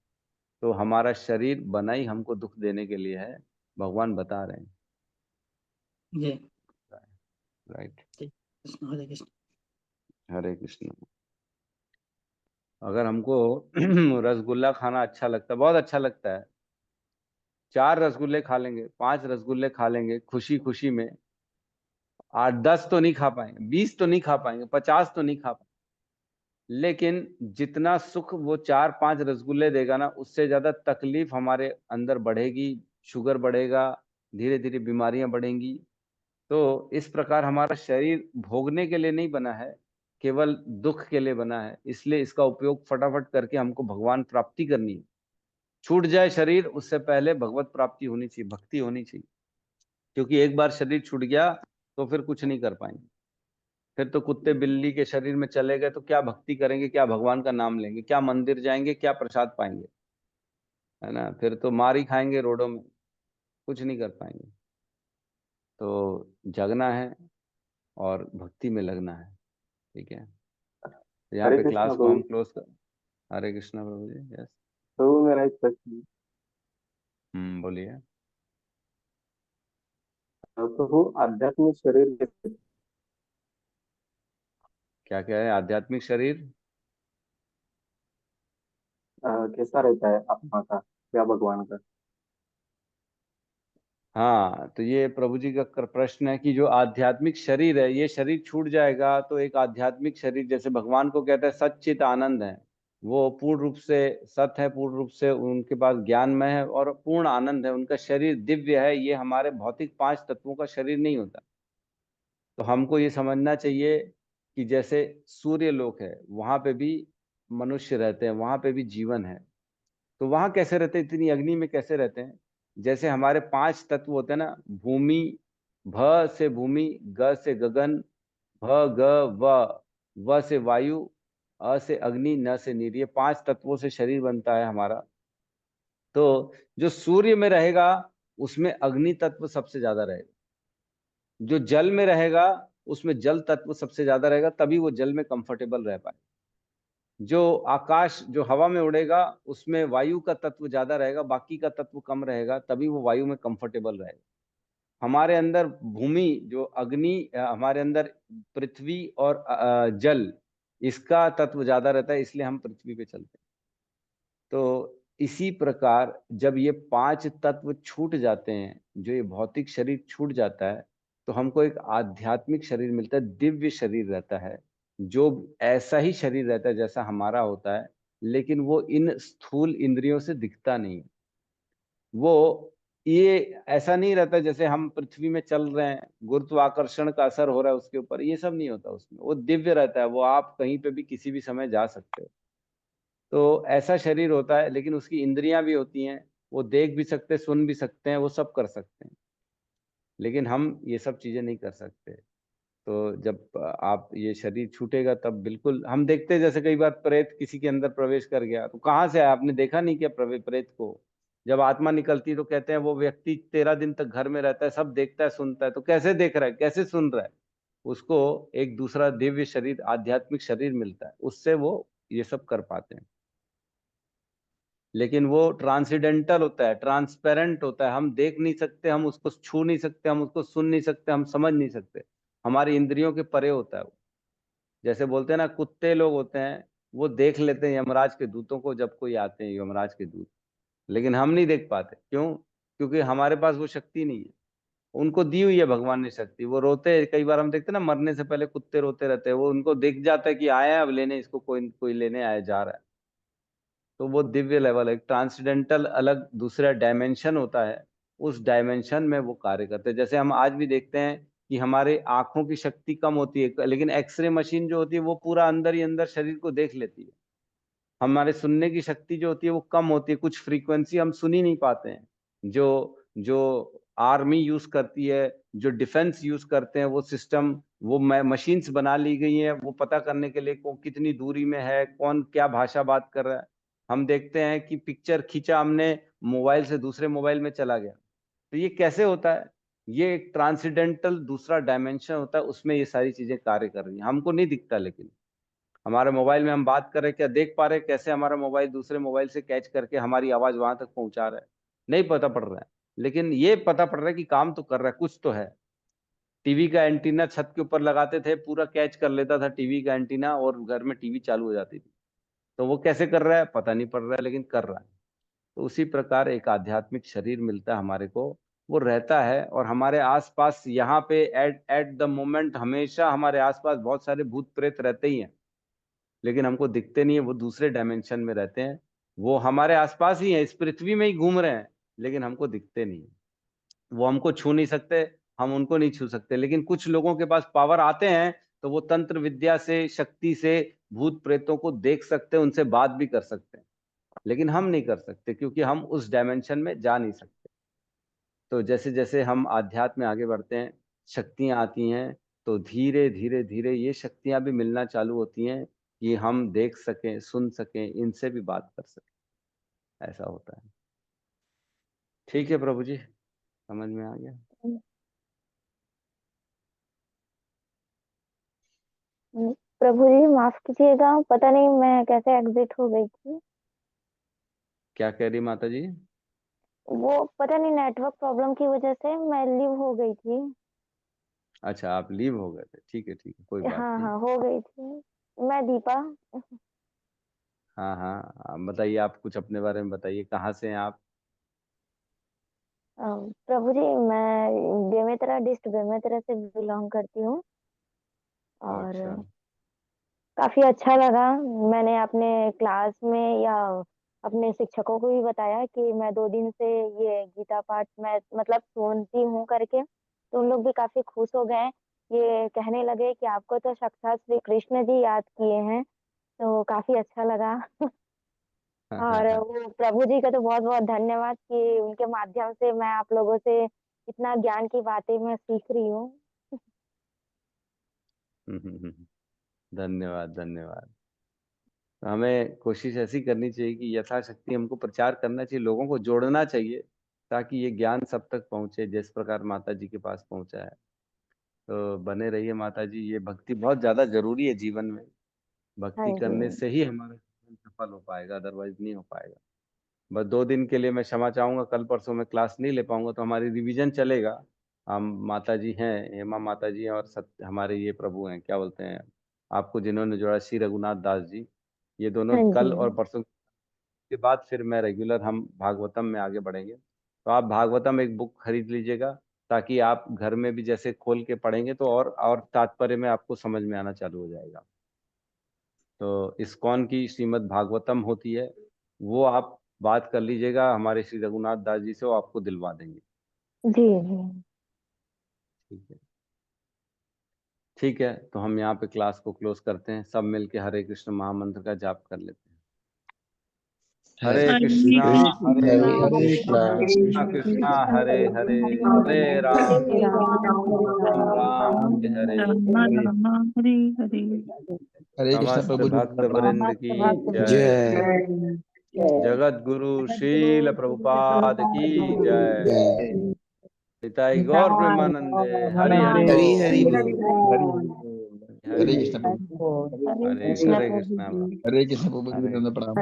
तो हमारा शरीर बना ही हमको दुख देने के लिए है, भगवान बता रहे हैं। जी। राइट। हरे कृष्ण। हरे कृष्ण। अगर हमको रसगुल्ला खाना अच्छा लगता है, बहुत अच्छा लगता है, 4 रसगुल्ले खा लेंगे, 5 रसगुल्ले खा लेंगे खुशी खुशी में, 8-10 तो नहीं खा पाएंगे, 20 तो नहीं खा पाएंगे, 50 तो नहीं खा पाएंगे। लेकिन जितना सुख वो 4-5 रसगुल्ले देगा ना, उससे ज्यादा तकलीफ हमारे अंदर बढ़ेगी, शुगर बढ़ेगा, धीरे धीरे बीमारियां बढ़ेंगी। तो इस प्रकार हमारा शरीर भोगने के लिए नहीं बना है, केवल दुख के लिए बना है। इसलिए इसका उपयोग फटाफट करके हमको भगवान प्राप्ति करनी है। छूट जाए शरीर उससे पहले भगवत प्राप्ति होनी चाहिए, भक्ति होनी चाहिए। क्योंकि एक बार शरीर छूट गया तो फिर कुछ नहीं कर पाएंगे। फिर तो कुत्ते बिल्ली के शरीर में चले गए तो क्या भक्ति करेंगे, क्या भगवान का नाम लेंगे, क्या मंदिर जाएंगे, क्या प्रसाद पाएंगे, है ना? फिर तो मार ही खाएंगे रोडों में, कुछ नहीं कर पाएंगे। तो जगना है और भक्ति में लगना है। ठीक है, यहाँ हरे पे कृष्णा क्लास को प्रभु। हम क्लोज कर। हरे कृष्णा प्रभु जी। यस। प्रभु मेरा एक प्रश्न है। बोलिए। प्रभु आध्यात्मिक शरीर क्या क्या है आध्यात्मिक शरीर? कैसा रहता है आत्मा का या भगवान का? हाँ, तो ये प्रभु जी का प्रश्न है कि जो आध्यात्मिक शरीर है, ये शरीर छूट जाएगा तो एक आध्यात्मिक शरीर, जैसे भगवान को कहते हैं सच्चित आनंद है, वो पूर्ण रूप से सत है, पूर्ण रूप से उनके पास ज्ञानमय है और पूर्ण आनंद है, उनका शरीर दिव्य है। ये हमारे भौतिक 5 तत्वों का शरीर नहीं होता। तो हमको ये समझना चाहिए कि जैसे सूर्य लोक है, वहां पे भी मनुष्य रहते हैं, वहां पे भी जीवन है। तो वहां कैसे रहते हैं, इतनी अग्नि में कैसे रहते हैं? जैसे हमारे 5 तत्व होते हैं ना, भूमि, भ से भूमि, ग से गगन, भ ग व से वायु, अ से अग्नि, न से नीर, ये 5 तत्वों से शरीर बनता है हमारा। तो जो सूर्य में रहेगा उसमें अग्नि तत्व सबसे ज्यादा रहेगा। जो जल में रहेगा उसमें जल तत्व सबसे ज्यादा रहेगा, तभी वो जल में कंफर्टेबल रह पाए। जो आकाश, जो हवा में उड़ेगा, उसमें वायु का तत्व ज्यादा रहेगा, बाकी का तत्व कम रहेगा, तभी वो वायु में कंफर्टेबल रहेगा। हमारे अंदर भूमि जो अग्नि, हमारे अंदर पृथ्वी और जल, इसका तत्व ज्यादा रहता है, इसलिए हम पृथ्वी पे चलते हैं। तो इसी प्रकार जब ये 5 तत्व छूट जाते हैं, जो ये भौतिक शरीर छूट जाता है, तो हमको एक आध्यात्मिक शरीर मिलता है, दिव्य शरीर रहता है, जो ऐसा ही शरीर रहता है जैसा हमारा होता है, लेकिन वो इन स्थूल इंद्रियों से दिखता नहीं है। वो ये ऐसा नहीं रहता जैसे हम पृथ्वी में चल रहे हैं, गुरुत्वाकर्षण का असर हो रहा है उसके ऊपर, ये सब नहीं होता उसमें। वो दिव्य रहता है, वो आप कहीं पे भी किसी भी समय जा सकते हो। तो ऐसा शरीर होता है, लेकिन उसकी इंद्रियां भी होती हैं, वो देख भी सकते हैं, सुन भी सकते हैं, वो सब कर सकते हैं, लेकिन हम ये सब चीजें नहीं कर सकते। तो जब आप ये शरीर छूटेगा तब बिल्कुल हम देखते हैं, जैसे कई बार प्रेत किसी के अंदर प्रवेश कर गया, तो कहाँ से आया, आपने देखा नहीं क्या प्रेत को? जब आत्मा निकलती है तो कहते हैं वो व्यक्ति 13 दिन तक घर में रहता है, सब देखता है, सुनता है। तो कैसे देख रहा है, कैसे सुन रहा है? उसको एक दूसरा दिव्य शरीर, आध्यात्मिक शरीर मिलता है, उससे वो ये सब कर पाते हैं। लेकिन वो ट्रांसीडेंटल होता है, ट्रांसपेरेंट होता है, हम देख नहीं सकते, हम उसको छू नहीं सकते, हम उसको सुन नहीं सकते, हम समझ नहीं सकते, हमारी इंद्रियों के परे होता है वो। जैसे बोलते हैं ना, कुत्ते लोग होते हैं, वो देख लेते हैं यमराज के दूतों को, जब कोई आते हैं यमराज के दूत, लेकिन हम नहीं देख पाते। क्यों? क्योंकि हमारे पास वो शक्ति नहीं है। उनको दी हुई है भगवान ने शक्ति, वो रोते हैं, कई बार हम देखते हैं ना, मरने से पहले कुत्ते रोते रहते हैं, वो उनको दिख जाता है कि आया है अब लेने, इसको कोई कोई लेने आया जा रहा है। तो वो दिव्य लेवल है, ट्रांसडेंटल अलग दूसरा डायमेंशन होता है, उस डायमेंशन में वो कार्य करते हैं। जैसे हम आज भी देखते हैं कि हमारे आंखों की शक्ति कम होती है, लेकिन एक्सरे मशीन जो होती है वो पूरा अंदर ही अंदर शरीर को देख लेती है। हमारे सुनने की शक्ति जो होती है वो कम होती है, कुछ फ्रीक्वेंसी हम सुन ही नहीं पाते हैं। जो जो आर्मी यूज करती है, जो डिफेंस यूज करते हैं, वो सिस्टम, वो मशीन्स बना ली गई हैं, वो पता करने के लिए कितनी दूरी में है, कौन क्या भाषा बात कर रहा है। हम देखते हैं कि पिक्चर खींचा हमने, मोबाइल से दूसरे मोबाइल में चला गया। तो ये कैसे होता है? ये एक ट्रांसीडेंटल दूसरा डायमेंशन होता है, उसमें ये सारी चीजें कार्य कर रही हैं, हमको नहीं दिखता। लेकिन हमारे मोबाइल में हम बात कर रहे हैं, क्या देख पा रहे हैं कैसे हमारा मोबाइल दूसरे मोबाइल से कैच करके हमारी आवाज वहां तक पहुंचा रहा है? नहीं पता पड़ रहा है, लेकिन ये पता पड़ रहा है कि काम तो कर रहा है, कुछ तो है। टीवी का एंटीना छत के ऊपर लगाते थे, पूरा कैच कर लेता था टीवी का एंटीना, और घर में टीवी चालू हो जाती थी। तो वो कैसे कर रहा है पता नहीं पड़ रहा है, लेकिन कर रहा है। तो उसी प्रकार एक आध्यात्मिक शरीर मिलता है हमारे को, वो रहता है, और हमारे आसपास यहाँ पे एट एट द मोमेंट हमेशा हमारे आसपास बहुत सारे भूत प्रेत रहते ही हैं, लेकिन हमको दिखते नहीं है, वो दूसरे डायमेंशन में रहते हैं। वो हमारे आसपास ही है, इस पृथ्वी में ही घूम रहे हैं, लेकिन हमको दिखते नहीं है। वो हमको छू नहीं सकते, हम उनको नहीं छू सकते, लेकिन कुछ लोगों के पास पावर आते हैं, तो वो तंत्र विद्या से, शक्ति से भूत प्रेतों को देख सकते हैं, उनसे बात भी कर सकते हैं। लेकिन हम नहीं कर सकते, क्योंकि हम उस डायमेंशन में जा नहीं सकते। तो जैसे जैसे हम आध्यात्म में आगे बढ़ते हैं, शक्तियां आती हैं, तो धीरे धीरे धीरे ये शक्तियां भी मिलना चालू होती हैं, कि हम देख सकें, सुन सकें, इनसे भी बात कर सकें। ऐसा होता है। ठीक है प्रभु जी, समझ में आ गया। प्रभु जी माफ कीजिएगा, पता नहीं मैं कैसे एग्जिट हो गई थी। क्या कह रही माता जी? वो पता नहीं नेटवर्क प्रॉब्लम की वजह से मैं लीव हो गई थी। अच्छा, आप लीव हो गए थे, ठीक है ठीक है, कोई बात हाँ नहीं। हाँ हो गई थी। मैं दीपा। हाँ हाँ, आप बताइए, आप कुछ अपने बारे में बताइए, कहाँ से हैं आप? प्रभु जी मैं बेमेतरा डिस्ट्रिक्ट बेमेतरा से बिलोंग करती हूँ। अच्छा। और काफी अच्छा लगा। मैंने अपने क्लास में या अपने शिक्षकों को भी बताया कि मैं 2 दिन से ये गीता पाठ मैं मतलब सुनती हूँ करके, तो उन लोग भी काफी खुश हो गए। ये कहने लगे कि आपको तो साक्षात श्री कृष्ण जी याद किए हैं, तो काफी अच्छा लगा। और वो प्रभु जी का तो बहुत बहुत धन्यवाद कि उनके माध्यम से मैं आप लोगों से इतना ज्ञान की बातें मैं सीख रही हूँ। धन्यवाद धन्यवाद। तो हमें कोशिश ऐसी करनी चाहिए कि यथाशक्ति हमको प्रचार करना चाहिए, लोगों को जोड़ना चाहिए, ताकि ये ज्ञान सब तक पहुंचे जिस प्रकार माता जी के पास पहुंचा है। तो बने रहिए माता जी, ये भक्ति बहुत ज्यादा जरूरी है जीवन में। हाँ भक्ति जी करने से ही हमारा जीवन सफल हो पाएगा, अदरवाइज नहीं हो पाएगा। बस 2 दिन के लिए मैं क्षमा चाहूंगा, कल परसों में क्लास नहीं ले पाऊंगा, तो हमारी रिवीजन चलेगा। हम माता जी हैं, हेमा माता जी हैं, और सत्य हमारे ये प्रभु हैं, क्या बोलते हैं आपको जिन्होंने जोड़ा, श्री रघुनाथ दास जी। ये दोनों हाँ कल जी और परसों के बाद फिर मैं रेगुलर हम भागवतम में आगे बढ़ेंगे। तो आप भागवतम एक बुक खरीद लीजिएगा, ताकि आप घर में भी जैसे खोल के पढ़ेंगे तो और तात्पर्य में आपको समझ में आना चालू हो जाएगा। तो इस्कॉन की श्रीमद् भागवतम होती है, वो आप बात कर लीजिएगा हमारे श्री रघुनाथ दास जी से, वो आपको दिलवा देंगे। जी जी। ठीक है, ठीक है। तो हम यहाँ पे क्लास को क्लोज करते हैं, सब मिलके हरे कृष्ण महामंत्र का जाप कर लेते हैं। हरे हरे कृष्णा हरे कृष्णा हरे कृष्णा कृष्णा कृष्णा हरे हरे, हरे राम हरे राम राम राम हरे हरे। राम राम हरे हरे। हरे कृष्ण समस्त प्रभु जी। भक्त वृंद की जय। जय जगत गुरु शील प्रभुपाद की जय। जय। पिताई गौर प्रेमानंदे हरि हरि हरि बोल। हरि बोल। हरे कृष्ण प्रभु। हरे हरे कृष्णा। हरे कृष्ण प्रभु जी, हरे दंड प्रणाम।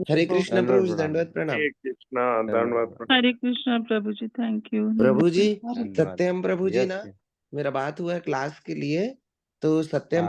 हरे कृष्ण दंडवत प्रभु जी, प्रणाम। दंडवत प्रणाम। कृष्णा दंडवत प्रणाम। हरे कृष्णा प्रभु जी, थैंक यू। प्रभु जी, धन्यवाद। सत्यम प्रभु जी यस ना, मेरा बात हुआ है क्लास के लिए, तो सत्यम